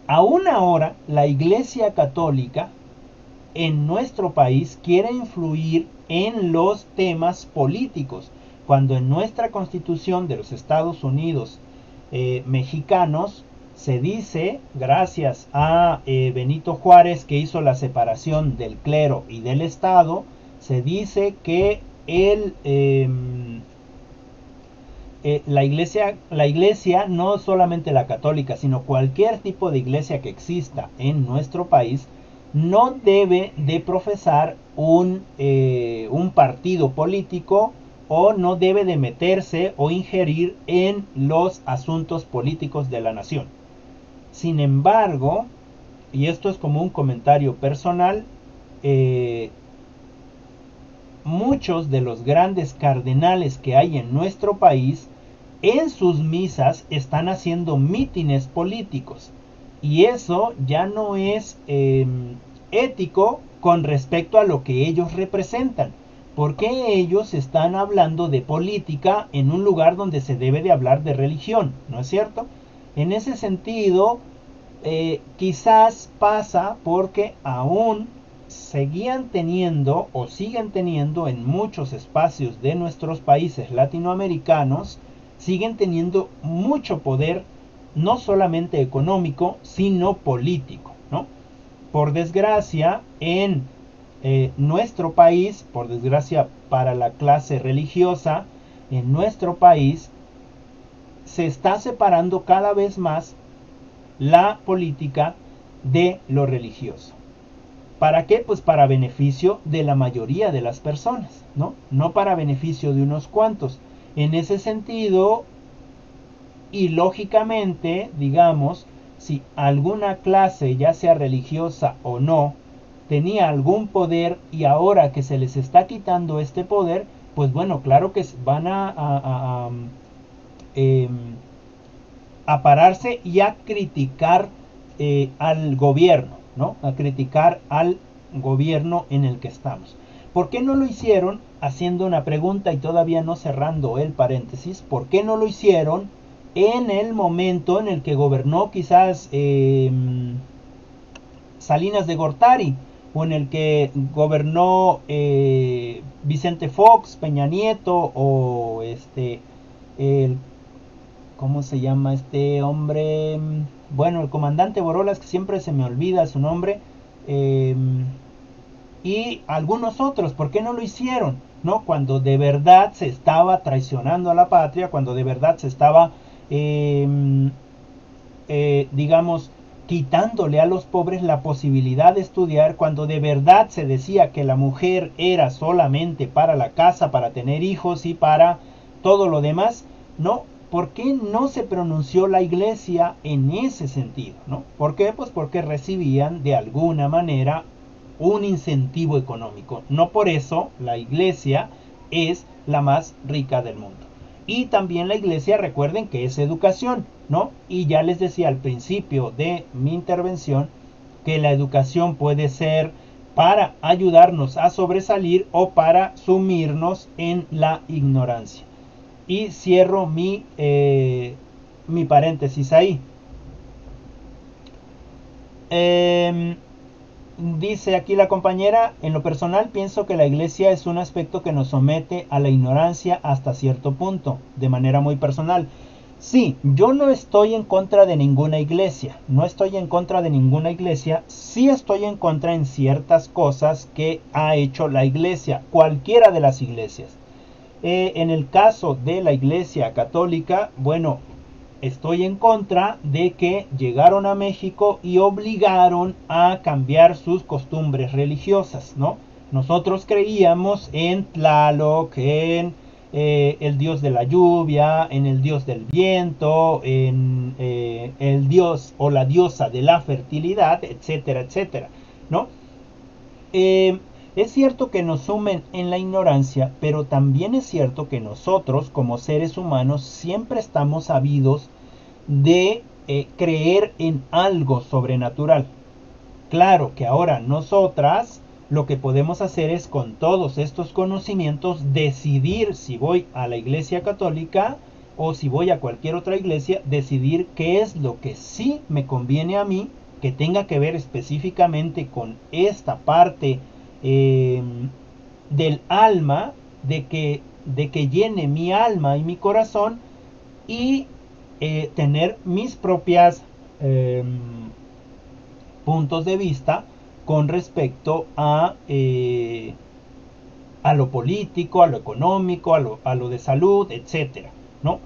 Speaker 1: Aún ahora la iglesia católica en nuestro país quiere influir en los temas políticos, cuando en nuestra Constitución de los Estados Unidos mexicanos se dice, gracias a Benito Juárez, que hizo la separación del clero y del Estado, se dice que la iglesia, no solamente la católica, sino cualquier tipo de iglesia que exista en nuestro país, no debe de profesar un partido político, o no debe de meterse o ingerir en los asuntos políticos de la nación. Sin embargo, y esto es como un comentario personal, muchos de los grandes cardenales que hay en nuestro país, en sus misas están haciendo mítines políticos, y eso ya no es ético con respecto a lo que ellos representan, porque ellos están hablando de política en un lugar donde se debe de hablar de religión, ¿no es cierto? En ese sentido, quizás pasa porque aún seguían teniendo o siguen teniendo en muchos espacios de nuestros países latinoamericanos, siguen teniendo mucho poder, no solamente económico, sino político, ¿no? Por desgracia, en nuestro país, por desgracia para la clase religiosa, en nuestro país se está separando cada vez más la política de lo religioso. ¿Para qué? Pues para beneficio de la mayoría de las personas, ¿no? No para beneficio de unos cuantos. En ese sentido, y lógicamente, digamos, si alguna clase, ya sea religiosa o no, tenía algún poder, y ahora que se les está quitando este poder, pues bueno, claro que van a pararse y a criticar al gobierno, ¿no? A criticar al gobierno en el que estamos. ¿Por qué no lo hicieron? Haciendo una pregunta y todavía no cerrando el paréntesis, ¿por qué no lo hicieron en el momento en el que gobernó quizás Salinas de Gortari, o en el que gobernó Vicente Fox, Peña Nieto, o ¿cómo se llama este hombre? Bueno, el comandante Borolas, que siempre se me olvida su nombre, y algunos otros? ¿Por qué no lo hicieron? ¿No? Cuando de verdad se estaba traicionando a la patria, cuando de verdad se estaba, digamos, quitándole a los pobres la posibilidad de estudiar, cuando de verdad se decía que la mujer era solamente para la casa, para tener hijos y para todo lo demás, ¿no? ¿Por qué no se pronunció la iglesia en ese sentido, ¿no? ¿Por qué? Pues porque recibían de alguna manera un incentivo económico. No por eso la iglesia es la más rica del mundo. Y también la iglesia, recuerden que es educación, ¿no? Y ya les decía al principio de mi intervención que la educación puede ser para ayudarnos a sobresalir o para sumirnos en la ignorancia. Y cierro mi paréntesis ahí. Em, Dice aquí la compañera, en lo personal pienso que la iglesia es un aspecto que nos somete a la ignorancia hasta cierto punto, de manera muy personal. Sí, yo no estoy en contra de ninguna iglesia, no estoy en contra de ninguna iglesia, sí estoy en contra en ciertas cosas que ha hecho la iglesia, cualquiera de las iglesias. En el caso de la iglesia católica, bueno, estoy en contra de que llegaron a México y obligaron a cambiar sus costumbres religiosas, ¿no? Nosotros creíamos en Tlaloc, en el dios de la lluvia, en el dios del viento, en el dios o la diosa de la fertilidad, etcétera, etcétera, ¿no? Eh, es cierto que nos sumen en la ignorancia, pero también es cierto que nosotros, como seres humanos, siempre estamos habidos de creer en algo sobrenatural. Claro que ahora nosotras lo que podemos hacer es, con todos estos conocimientos, decidir si voy a la iglesia católica o si voy a cualquier otra iglesia, decidir qué es lo que sí me conviene a mí, que tenga que ver específicamente con esta parte del alma, de que llene mi alma y mi corazón, y tener mis propias puntos de vista con respecto a lo político, a lo económico, a lo de salud, etcétera, ¿no?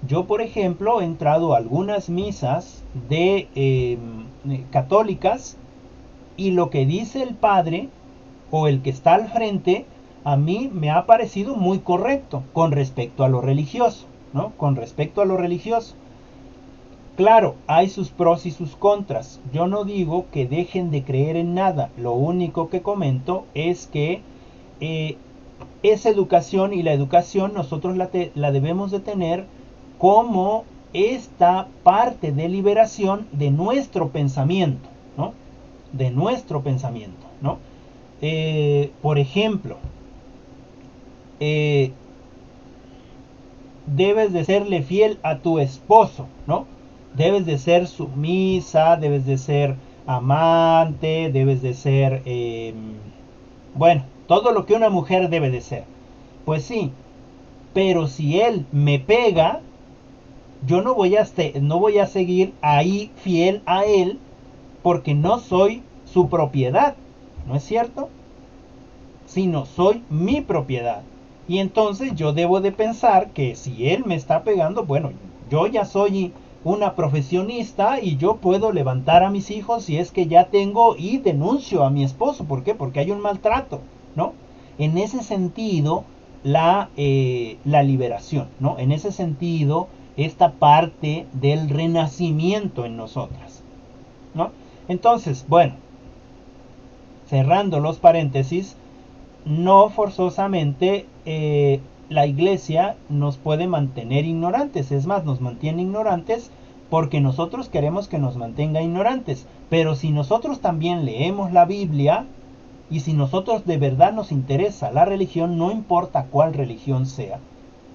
Speaker 1: Yo, por ejemplo, he entrado a algunas misas de católicas, y lo que dice el padre o el que está al frente a mí me ha parecido muy correcto con respecto a lo religioso, ¿no? Con respecto a lo religioso. Claro, hay sus pros y sus contras. Yo no digo que dejen de creer en nada. Lo único que comento es que esa educación, y la educación nosotros la debemos de tener como esta parte de liberación de nuestro pensamiento, ¿no? De nuestro pensamiento, ¿no? Por ejemplo, eh, debes de serle fiel a tu esposo, ¿no? Debes de ser sumisa, debes de ser amante, debes de ser, bueno, todo lo que una mujer debe de ser. Pues sí, pero si él me pega, yo no voy a seguir ahí fiel a él, porque no soy su propiedad, ¿no es cierto? Sino soy mi propiedad. Y entonces yo debo de pensar que si él me está pegando, bueno, yo ya soy una profesionista y yo puedo levantar a mis hijos si es que ya tengo, y denuncio a mi esposo. ¿Por qué? Porque hay un maltrato, ¿no? En ese sentido, la liberación, ¿no? En ese sentido, esta parte del renacimiento en nosotras, ¿no? Entonces, bueno, cerrando los paréntesis, no forzosamente la iglesia nos puede mantener ignorantes, es más, nos mantiene ignorantes porque nosotros queremos que nos mantenga ignorantes. Pero si nosotros también leemos la Biblia, y si nosotros de verdad nos interesa la religión, no importa cuál religión sea,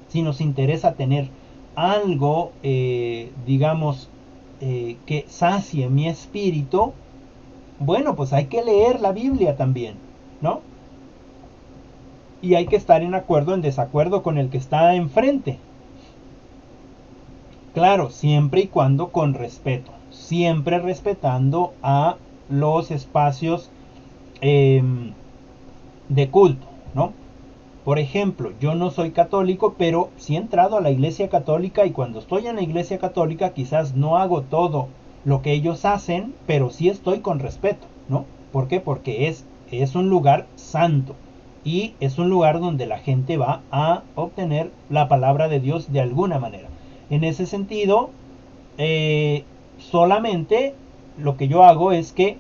Speaker 1: si nos interesa tener algo, digamos, que sacie mi espíritu, bueno, pues hay que leer la Biblia también, ¿no? Y hay que estar en acuerdo, en desacuerdo con el que está enfrente. Claro, siempre y cuando con respeto, siempre respetando a los espacios de culto, ¿no? Por ejemplo, yo no soy católico, pero sí he entrado a la iglesia católica, y cuando estoy en la iglesia católica quizás no hago todo lo que ellos hacen, pero sí estoy con respeto, ¿no? ¿Por qué? Porque es un lugar santo, y es un lugar donde la gente va a obtener la palabra de Dios de alguna manera. En ese sentido, solamente lo que yo hago es que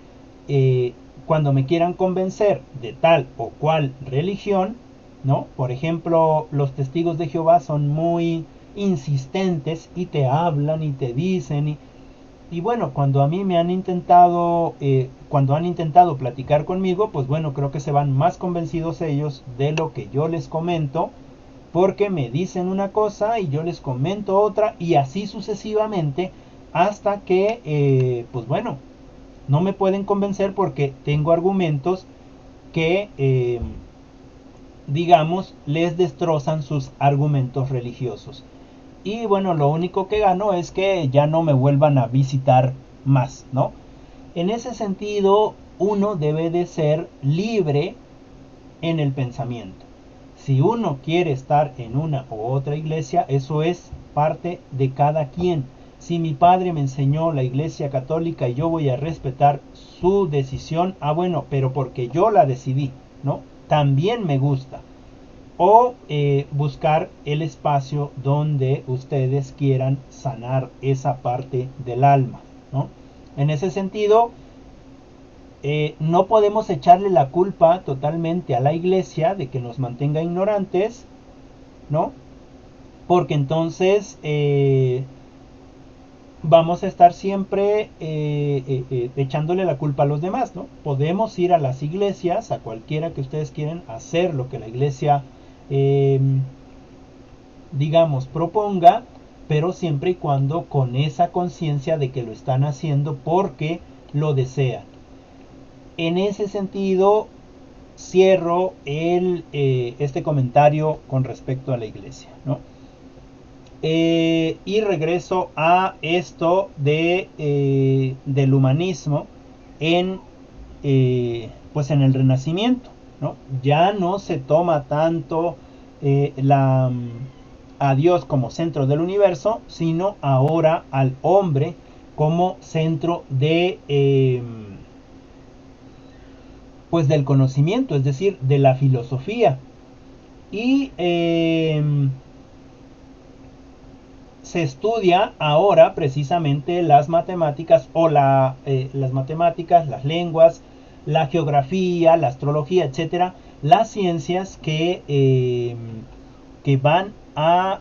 Speaker 1: cuando me quieran convencer de tal o cual religión, ¿no? Por ejemplo, los testigos de Jehová son muy insistentes y te hablan y te dicen, y bueno, cuando a mí me han intentado, cuando han intentado platicar conmigo, pues bueno, creo que se van más convencidos ellos de lo que yo les comento, porque me dicen una cosa y yo les comento otra, y así sucesivamente, hasta que, pues bueno, No me pueden convencer porque tengo argumentos que, digamos, les destrozan sus argumentos religiosos. Y bueno, lo único que gano es que ya no me vuelvan a visitar más, ¿no? En ese sentido, uno debe de ser libre en el pensamiento. Si uno quiere estar en una u otra iglesia, eso es parte de cada quien. Si mi padre me enseñó la iglesia católica y yo voy a respetar su decisión, bueno, pero porque yo la decidí, ¿no? También me gusta. O buscar el espacio donde ustedes quieran sanar esa parte del alma, ¿no? En ese sentido, no podemos echarle la culpa totalmente a la iglesia de que nos mantenga ignorantes, ¿no? Porque entonces vamos a estar siempre echándole la culpa a los demás, ¿no? Podemos ir a las iglesias, a cualquiera que ustedes quieran, hacer lo que la iglesia, digamos, proponga, pero siempre y cuando con esa conciencia de que lo están haciendo porque lo desean. En ese sentido, cierro este comentario con respecto a la iglesia, ¿no? Y regreso a esto del humanismo pues en el Renacimiento, ¿no? Ya no se toma tanto a Dios como centro del universo, sino ahora al hombre como centro pues del conocimiento, es decir, de la filosofía. Y se estudia ahora precisamente las matemáticas o las matemáticas, las lenguas, la geografía, la astrología, etcétera, las ciencias que van a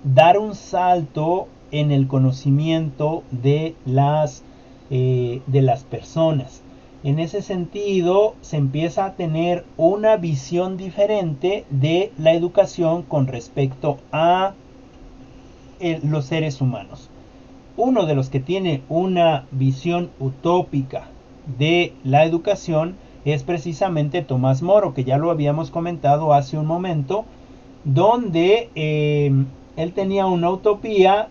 Speaker 1: dar un salto en el conocimiento de las personas. En ese sentido, se empieza a tener una visión diferente de la educación con respecto a los seres humanos. Uno de los que tiene una visión utópica de la educación es precisamente Tomás Moro, que ya lo habíamos comentado hace un momento, donde él tenía una utopía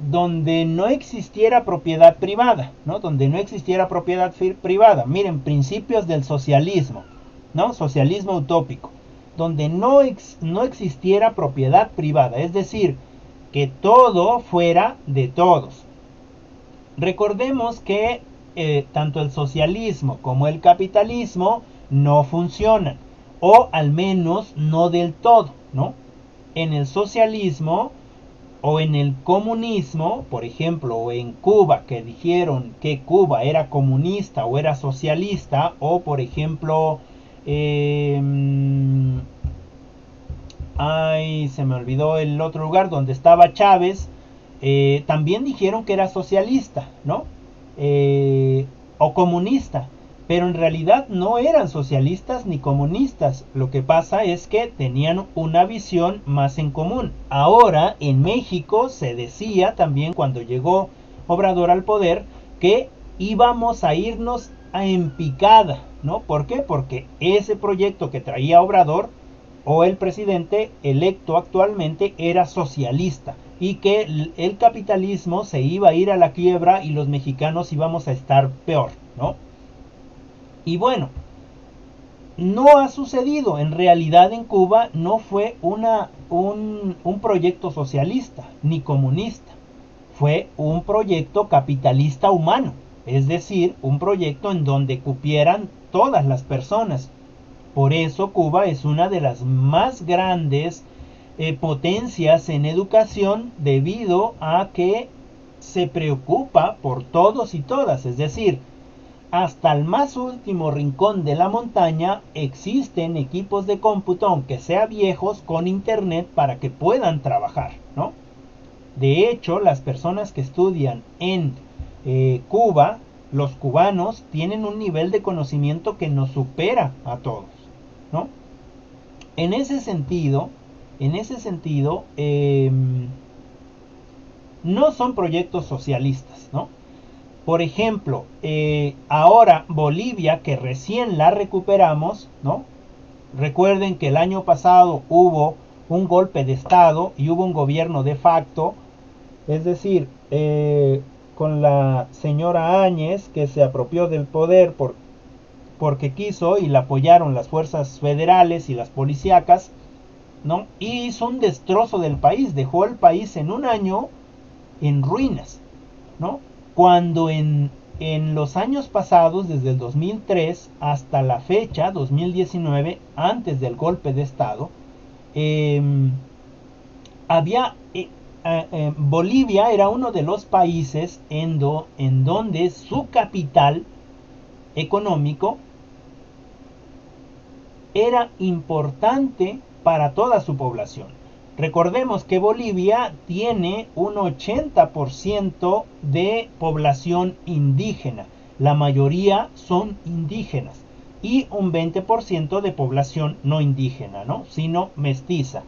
Speaker 1: donde no existiera propiedad privada, ¿no? Donde no existiera propiedad privada. Miren, principios del socialismo, ¿no? Socialismo utópico, donde no existiera propiedad privada, es decir, que todo fuera de todos. Recordemos que tanto el socialismo como el capitalismo no funcionan, o al menos no del todo, ¿no? En el socialismo o en el comunismo, por ejemplo, o en Cuba, que dijeron que Cuba era comunista o era socialista, o por ejemplo, se me olvidó el otro lugar donde estaba Chávez, también dijeron que era socialista, ¿no? O comunista, pero en realidad no eran socialistas ni comunistas. Lo que pasa es que tenían una visión más en común. Ahora en México se decía también, cuando llegó Obrador al poder, que íbamos a irnos en picada, ¿no? ¿Por qué? Porque ese proyecto que traía Obrador, o el presidente electo actualmente, era socialista, y que el capitalismo se iba a ir a la quiebra y los mexicanos íbamos a estar peor, ¿no? Y bueno, no ha sucedido. En realidad en Cuba no fue un proyecto socialista ni comunista. Fue un proyecto capitalista humano. Es decir, un proyecto en donde cupieran todas las personas. Por eso Cuba es una de las más grandes potencias en educación, debido a que se preocupa por todos y todas. Es decir, hasta el más último rincón de la montaña existen equipos de cómputo, aunque sean viejos, con internet para que puedan trabajar, ¿no? De hecho, las personas que estudian en Cuba, los cubanos, tienen un nivel de conocimiento que nos supera a todos, ¿no? En ese sentido, no son proyectos socialistas, ¿no? Por ejemplo, ahora Bolivia, que recién la recuperamos, ¿no? Recuerden que el año pasado hubo un golpe de estado y hubo un gobierno de facto, es decir, con la señora Áñez, que se apropió del poder porque quiso, y la apoyaron las fuerzas federales y las policíacas, ¿no? Y hizo un destrozo del país, dejó el país en un año en ruinas, ¿no? Cuando en los años pasados, desde el 2003 hasta la fecha, 2019, antes del golpe de estado, eh, había Bolivia era uno de los países en donde su capital económico era importante para toda su población. Recordemos que Bolivia tiene un 80% de población indígena. La mayoría son indígenas. Y un 20% de población no indígena, ¿no? Sino mestiza.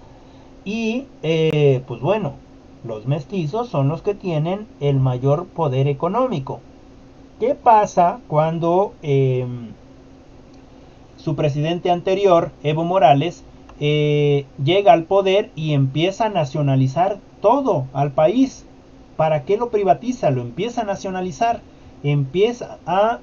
Speaker 1: Y pues bueno, los mestizos son los que tienen el mayor poder económico. ¿Qué pasa cuando su presidente anterior, Evo Morales, llega al poder y empieza a nacionalizar todo al país? ¿Para qué lo privatiza? Lo empieza a nacionalizar, empieza a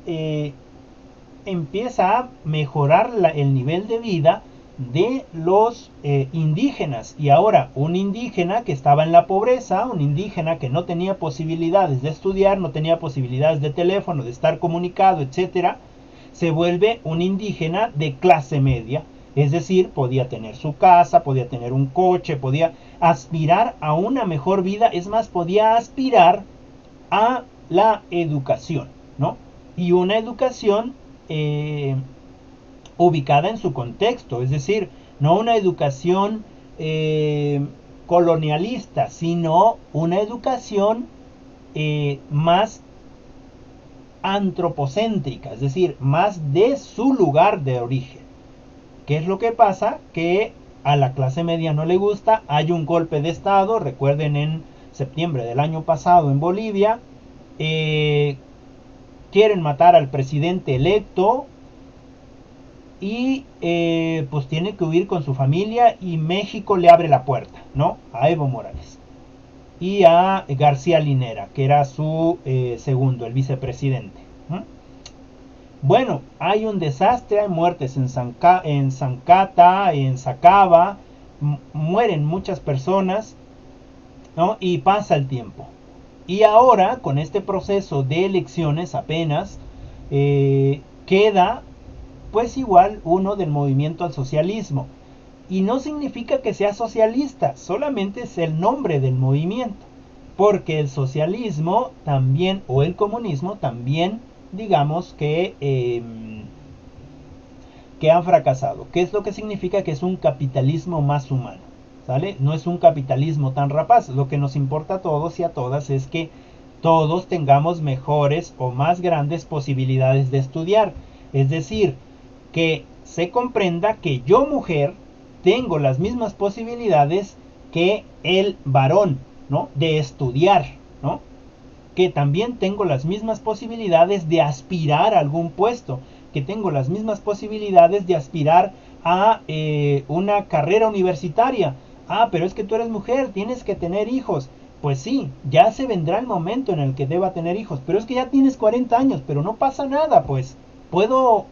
Speaker 1: mejorar el nivel de vida de los indígenas. Y ahora un indígena que estaba en la pobreza, un indígena que no tenía posibilidades de estudiar, no tenía posibilidades de teléfono, de estar comunicado, etcétera, se vuelve un indígena de clase media. Es decir, podía tener su casa, podía tener un coche, podía aspirar a una mejor vida. Es más, podía aspirar a la educación, ¿no? Y una educación ubicada en su contexto, es decir, no una educación colonialista, sino una educación más antropocéntrica, es decir, más de su lugar de origen. ¿Qué es lo que pasa? Que a la clase media no le gusta, hay un golpe de estado, recuerden en septiembre del año pasado en Bolivia, quieren matar al presidente electo y pues tiene que huir con su familia y México le abre la puerta, ¿no? A Evo Morales y a García Linera, que era su segundo, el vicepresidente. Bueno, hay un desastre, hay muertes en Zancata, en Sacaba, mueren muchas personas, ¿no? Y pasa el tiempo. Y ahora, con este proceso de elecciones apenas, queda pues igual uno del movimiento al socialismo. Y no significa que sea socialista, solamente es el nombre del movimiento. Porque el socialismo también, o el comunismo también, digamos que han fracasado. ¿Qué es lo que significa? Que es un capitalismo más humano, ¿sale? No es un capitalismo tan rapaz. Lo que nos importa a todos y a todas es que todos tengamos mejores o más grandes posibilidades de estudiar. Es decir, que se comprenda que yo, mujer, tengo las mismas posibilidades que el varón, ¿no? De estudiar, ¿no? Que también tengo las mismas posibilidades de aspirar a algún puesto, que tengo las mismas posibilidades de aspirar a una carrera universitaria. Ah, pero es que tú eres mujer, tienes que tener hijos. Pues sí, ya se vendrá el momento en el que deba tener hijos, pero es que ya tienes 40 años, pero no pasa nada, pues puedo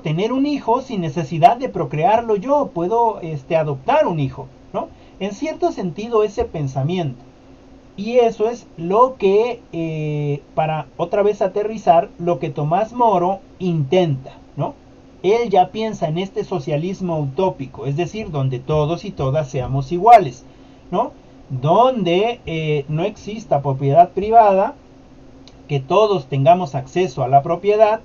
Speaker 1: tener un hijo sin necesidad de procrearlo yo, puedo adoptar un hijo, ¿no? En cierto sentido ese pensamiento. Y eso es lo que, para otra vez aterrizar, lo que Tomás Moro intenta, ¿no? Él ya piensa en este socialismo utópico, es decir, donde todos y todas seamos iguales, ¿no? Donde no exista propiedad privada, que todos tengamos acceso a la propiedad,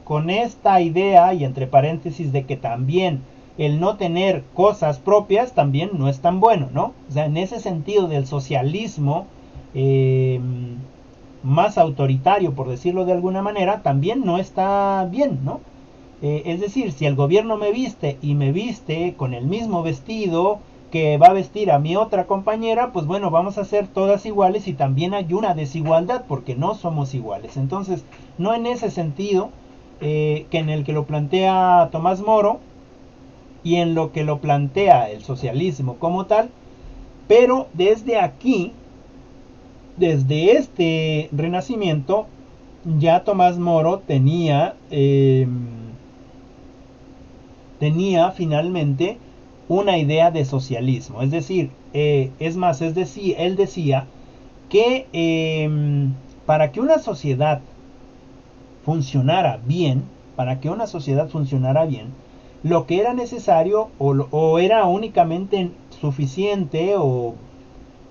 Speaker 1: con esta idea y entre paréntesis de que también el no tener cosas propias también no es tan bueno, ¿no? O sea, en ese sentido del socialismo más autoritario, por decirlo de alguna manera, también no está bien, ¿no? Es decir, si el gobierno me viste y me viste con el mismo vestido, que va a vestir a mi otra compañera, pues bueno, vamos a ser todas iguales y también hay una desigualdad porque no somos iguales. Entonces, no en ese sentido que en el que lo plantea Tomás Moro y en lo que lo plantea el socialismo como tal, pero desde aquí, desde este renacimiento, ya Tomás Moro tenía finalmente una idea de socialismo. Es decir, él decía que para que una sociedad funcionara bien, lo que era necesario o era únicamente suficiente o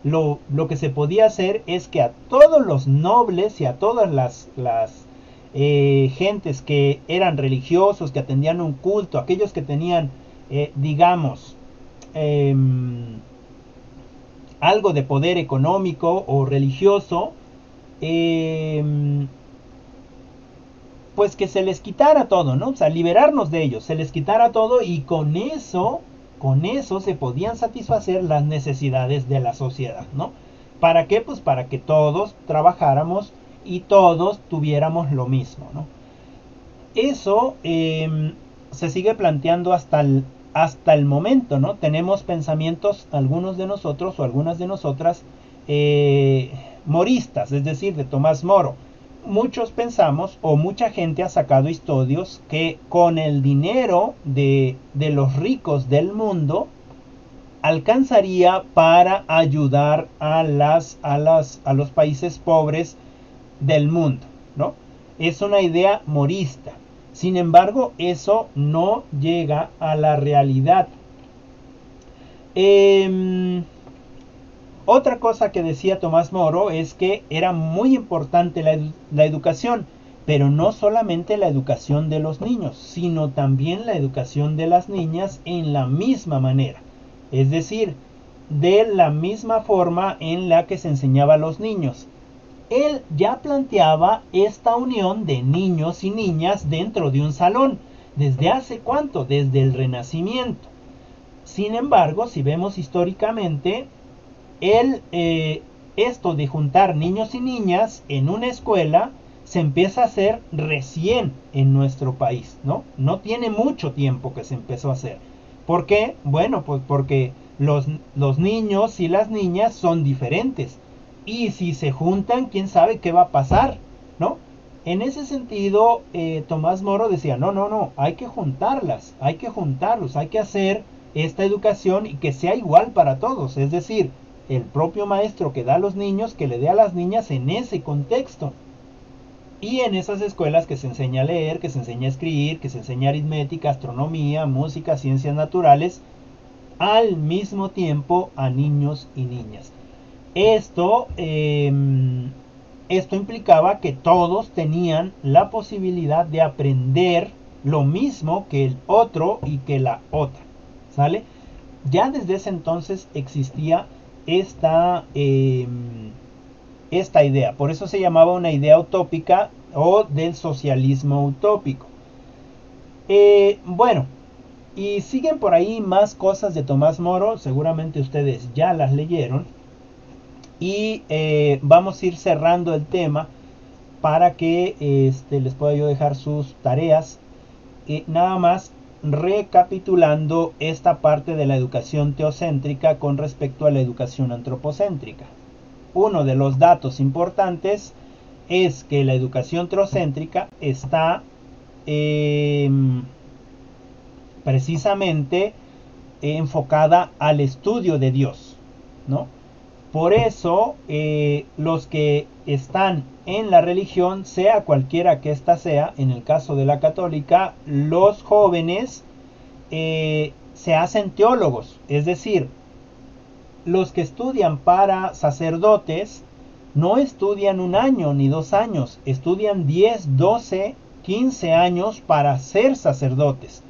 Speaker 1: lo que se podía hacer es que a todos los nobles y a todas las gentes que eran religiosos, que atendían un culto, aquellos que tenían, digamos, eh, algo de poder económico o religioso, eh, pues que se les quitara todo, ¿no? O sea, liberarnos de ellos, se les quitara todo y con eso se podían satisfacer las necesidades de la sociedad, ¿no? ¿Para qué? Pues para que todos trabajáramos y todos tuviéramos lo mismo, ¿no? Eso se sigue planteando hasta el momento, ¿no? Tenemos pensamientos, algunos de nosotros o algunas de nosotras, moristas, es decir, de Tomás Moro. Muchos pensamos o mucha gente ha sacado estudios que con el dinero de los ricos del mundo alcanzaría para ayudar a los países pobres del mundo, ¿no? Es una idea morista. Sin embargo, eso no llega a la realidad. Otra cosa que decía Tomás Moro es que era muy importante la educación, pero no solamente la educación de los niños, sino también la educación de las niñas en la misma manera. Es decir, de la misma forma en la que se enseñaba a los niños. Él ya planteaba esta unión de niños y niñas dentro de un salón. ¿Desde hace cuánto? Desde el Renacimiento. Sin embargo, si vemos históricamente, esto de juntar niños y niñas en una escuela se empieza a hacer recién en nuestro país, ¿no? No tiene mucho tiempo que se empezó a hacer. ¿Por qué? Bueno, pues porque los niños y las niñas son diferentes. Y si se juntan, quién sabe qué va a pasar, ¿no? En ese sentido, Tomás Moro decía, no, hay que juntarlos, hay que hacer esta educación y que sea igual para todos. Es decir, el propio maestro que da a los niños, que le dé a las niñas en ese contexto. Y en esas escuelas que se enseña a leer, que se enseña a escribir, que se enseña aritmética, astronomía, música, ciencias naturales, al mismo tiempo a niños y niñas. Esto implicaba que todos tenían la posibilidad de aprender lo mismo que el otro y que la otra, ¿sale? Ya desde ese entonces existía esta idea, por eso se llamaba una idea utópica o del socialismo utópico. Bueno, y siguen por ahí más cosas de Tomás Moro, seguramente ustedes ya las leyeron. Y vamos a ir cerrando el tema para que les pueda yo dejar sus tareas. Nada más recapitulando esta parte de la educación teocéntrica con respecto a la educación antropocéntrica. Uno de los datos importantes es que la educación teocéntrica está precisamente enfocada al estudio de Dios, ¿no? Por eso, los que están en la religión, sea cualquiera que ésta sea, en el caso de la católica, los jóvenes se hacen teólogos. Es decir, los que estudian para sacerdotes no estudian 1 año ni 2 años, estudian 10, 12, 15 años para ser sacerdotes.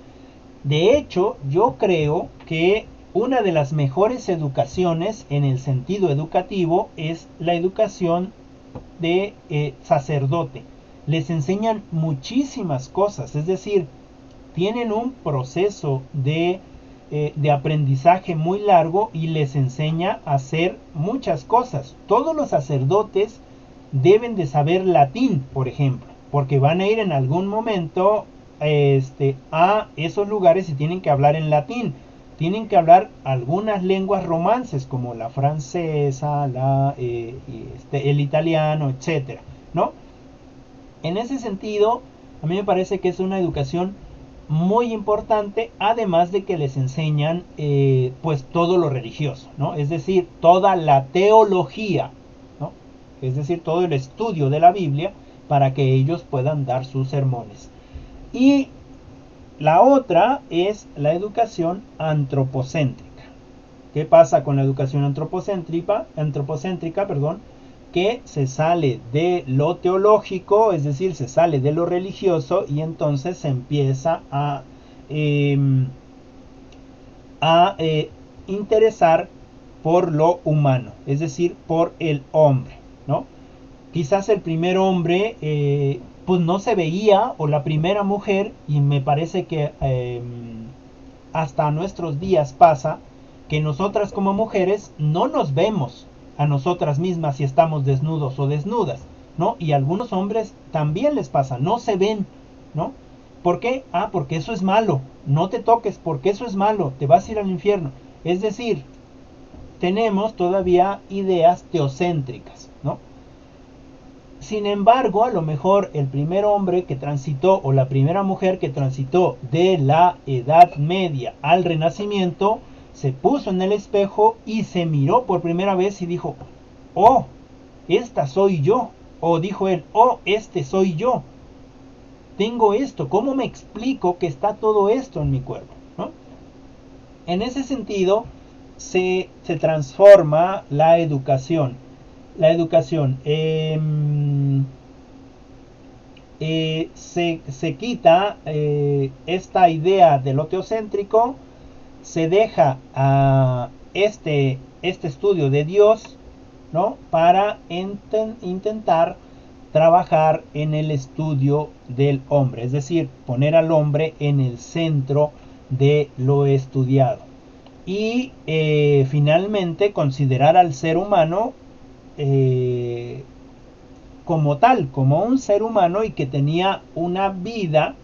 Speaker 1: De hecho, yo creo que una de las mejores educaciones en el sentido educativo es la educación de sacerdote. Les enseñan muchísimas cosas, es decir, tienen un proceso de de aprendizaje muy largo y les enseña a hacer muchas cosas. Todos los sacerdotes deben de saber latín, por ejemplo, porque van a ir en algún momento a esos lugares y tienen que hablar en latín. Tienen que hablar algunas lenguas romances como la francesa, el italiano, etcétera, ¿no? En ese sentido, a mí me parece que es una educación muy importante, además de que les enseñan pues todo lo religioso, ¿no? Es decir, toda la teología, ¿no? Es decir, todo el estudio de la Biblia para que ellos puedan dar sus sermones. Y la otra es la educación antropocéntrica. ¿Qué pasa con la educación antropocéntrica? Que se sale de lo teológico, es decir, se sale de lo religioso y entonces se empieza a interesar por lo humano, es decir, por el hombre, ¿no? Quizás el primer hombre pues no se veía, o la primera mujer, y me parece que hasta nuestros días pasa, que nosotras como mujeres no nos vemos a nosotras mismas si estamos desnudos o desnudas, ¿no? Y a algunos hombres también les pasa, no se ven, ¿no? ¿Por qué? Ah, porque eso es malo, no te toques porque eso es malo, te vas a ir al infierno. Es decir, tenemos todavía ideas teocéntricas, ¿no? Sin embargo, a lo mejor el primer hombre que transitó o la primera mujer que transitó de la Edad Media al Renacimiento se puso en el espejo y se miró por primera vez y dijo, oh, esta soy yo. O dijo él, oh, este soy yo. Tengo esto, ¿cómo me explico que está todo esto en mi cuerpo? ¿No? En ese sentido se transforma la educación. La educación se quita esta idea de lo teocéntrico, se deja a este estudio de Dios, ¿no? Para intentar trabajar en el estudio del hombre, es decir, poner al hombre en el centro de lo estudiado. Y finalmente considerar al ser humano como tal, como un ser humano y que tenía una vida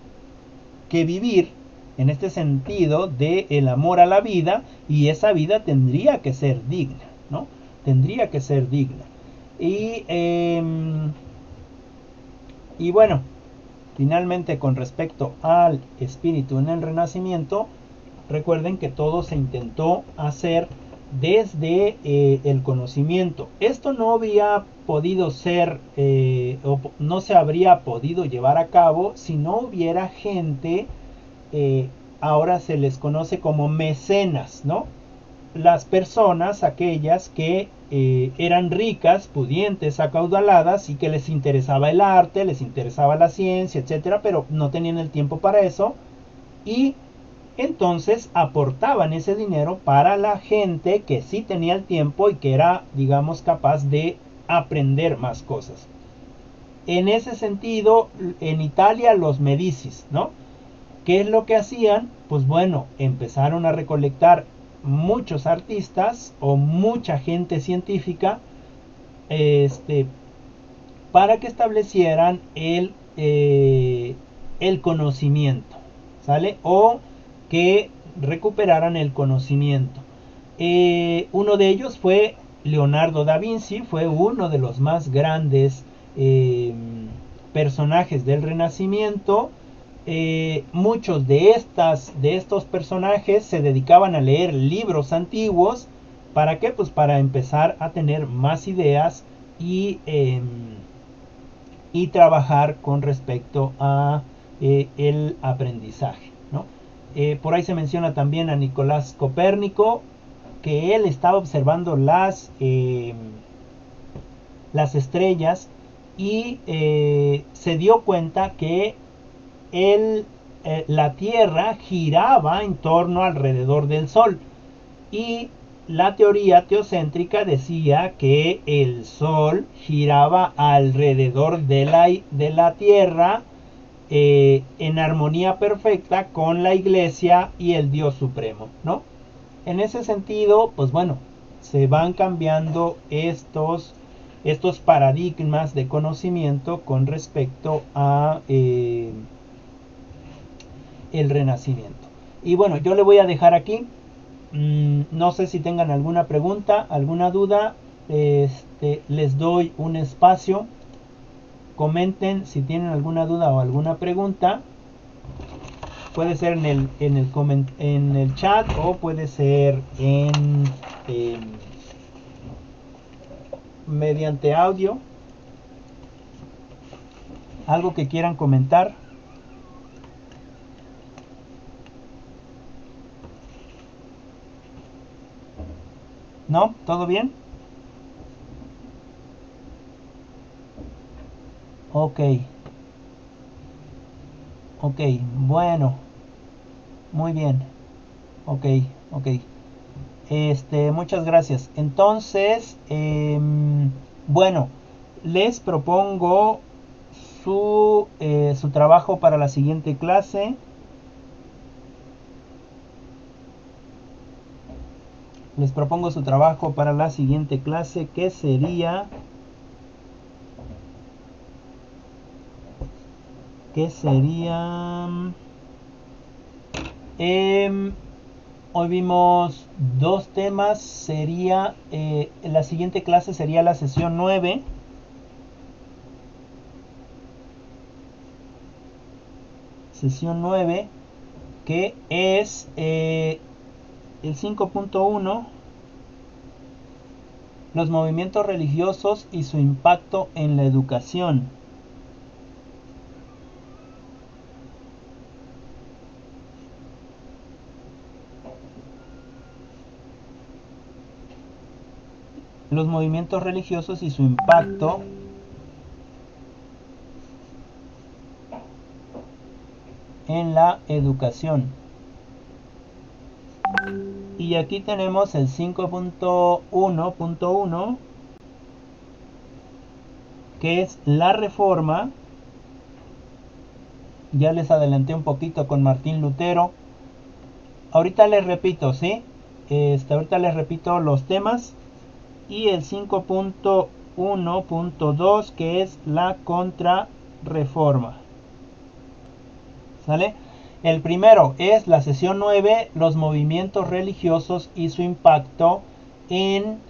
Speaker 1: que vivir, en este sentido de el amor a la vida, y esa vida tendría que ser digna, ¿no? Tendría que ser digna. Y bueno, finalmente con respecto al espíritu en el Renacimiento, recuerden que todo se intentó hacer desde el conocimiento. Esto no había podido ser o no se habría podido llevar a cabo si no hubiera gente, ahora se les conoce como mecenas, ¿no? Las personas, aquellas que eran ricas, pudientes, acaudaladas y que les interesaba el arte, les interesaba la ciencia, etcétera, pero no tenían el tiempo para eso y entonces aportaban ese dinero para la gente que sí tenía el tiempo y que era, digamos, capaz de aprender más cosas. En ese sentido, en Italia los Medicis, ¿no? ¿Qué es lo que hacían? Pues bueno, empezaron a recolectar muchos artistas o mucha gente científica para que establecieran el conocimiento, ¿sale? O que recuperaran el conocimiento. Uno de ellos fue Leonardo da Vinci, fue uno de los más grandes personajes del Renacimiento. Muchos de estos personajes se dedicaban a leer libros antiguos. ¿Para qué? Pues para empezar a tener más ideas y trabajar con respecto a el aprendizaje, ¿no? Por ahí se menciona también a Nicolás Copérnico, que él estaba observando las estrellas y se dio cuenta que la Tierra giraba en torno alrededor del Sol, y la teoría teocéntrica decía que el Sol giraba alrededor de la Tierra en armonía perfecta con la Iglesia y el Dios Supremo, ¿no? En ese sentido, pues bueno, se van cambiando estos paradigmas de conocimiento con respecto a el Renacimiento. Y bueno, yo le voy a dejar aquí. No sé si tengan alguna pregunta, alguna duda. Les doy un espacio. Comenten si tienen alguna duda o alguna pregunta. Puede ser en el chat o puede ser mediante audio. Algo que quieran comentar. ¿No? ¿Todo bien? Ok. Ok, bueno. Muy bien. Ok, ok. Muchas gracias. Entonces, bueno, les propongo su trabajo para la siguiente clase. Les propongo su trabajo para la siguiente clase, que sería... hoy vimos dos temas. Sería la siguiente clase sería la sesión 9. Sesión 9, que es el 5.1, los movimientos religiosos y su impacto en la educación. Los movimientos religiosos y su impacto en la educación. Y aquí tenemos el 5.1.1, que es la reforma. Ya les adelanté un poquito con Martín Lutero. Ahorita les repito, ¿sí? Ahorita les repito los temas. Y el 5.1.2, que es la contrarreforma. ¿Sale? El primero es la sesión 9, los movimientos religiosos y su impacto en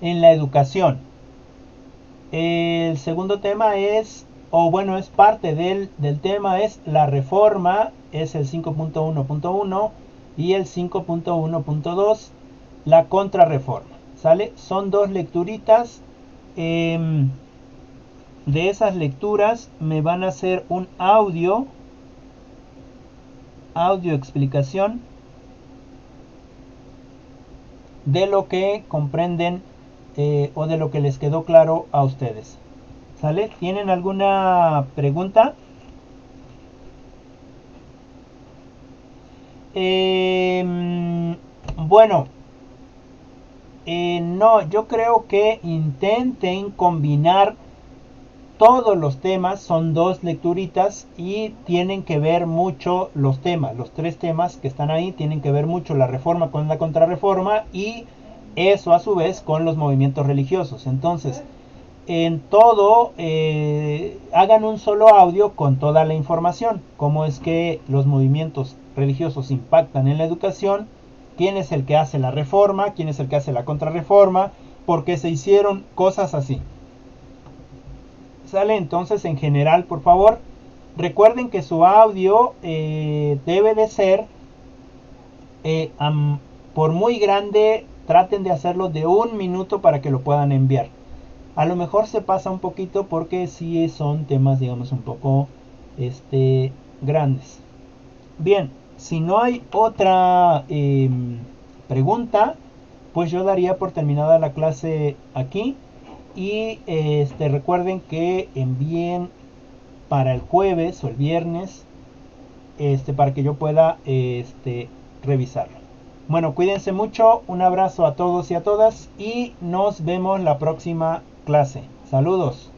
Speaker 1: la educación. El segundo tema es, es parte del tema, es la reforma, es el 5.1.1, y el 5.1.2, la contrarreforma. ¿Sale? Son dos lecturitas. De esas lecturas me van a hacer un audio explicación de lo que comprenden o de lo que les quedó claro a ustedes. ¿Sale? ¿Tienen alguna pregunta? Bueno, no, yo creo que intenten combinar todos los temas. Son dos lecturitas y tienen que ver mucho los temas. Los tres temas que están ahí tienen que ver mucho la reforma con la contrarreforma, y eso a su vez con los movimientos religiosos. Entonces, en todo, hagan un solo audio con toda la información. Cómo es que los movimientos religiosos impactan en la educación, quién es el que hace la reforma, quién es el que hace la contrarreforma, por qué se hicieron, cosas así. ¿Sale? Entonces, en general, por favor, recuerden que su audio debe de ser, por muy grande, traten de hacerlo de 1 minuto para que lo puedan enviar. A lo mejor se pasa un poquito porque sí son temas, digamos, un poco grandes. Bien, si no hay otra pregunta, pues yo daría por terminada la clase aquí. Y recuerden que envíen para el jueves o el viernes, para que yo pueda revisarlo. Bueno, cuídense mucho, un abrazo a todos y a todas, y nos vemos la próxima clase. Saludos.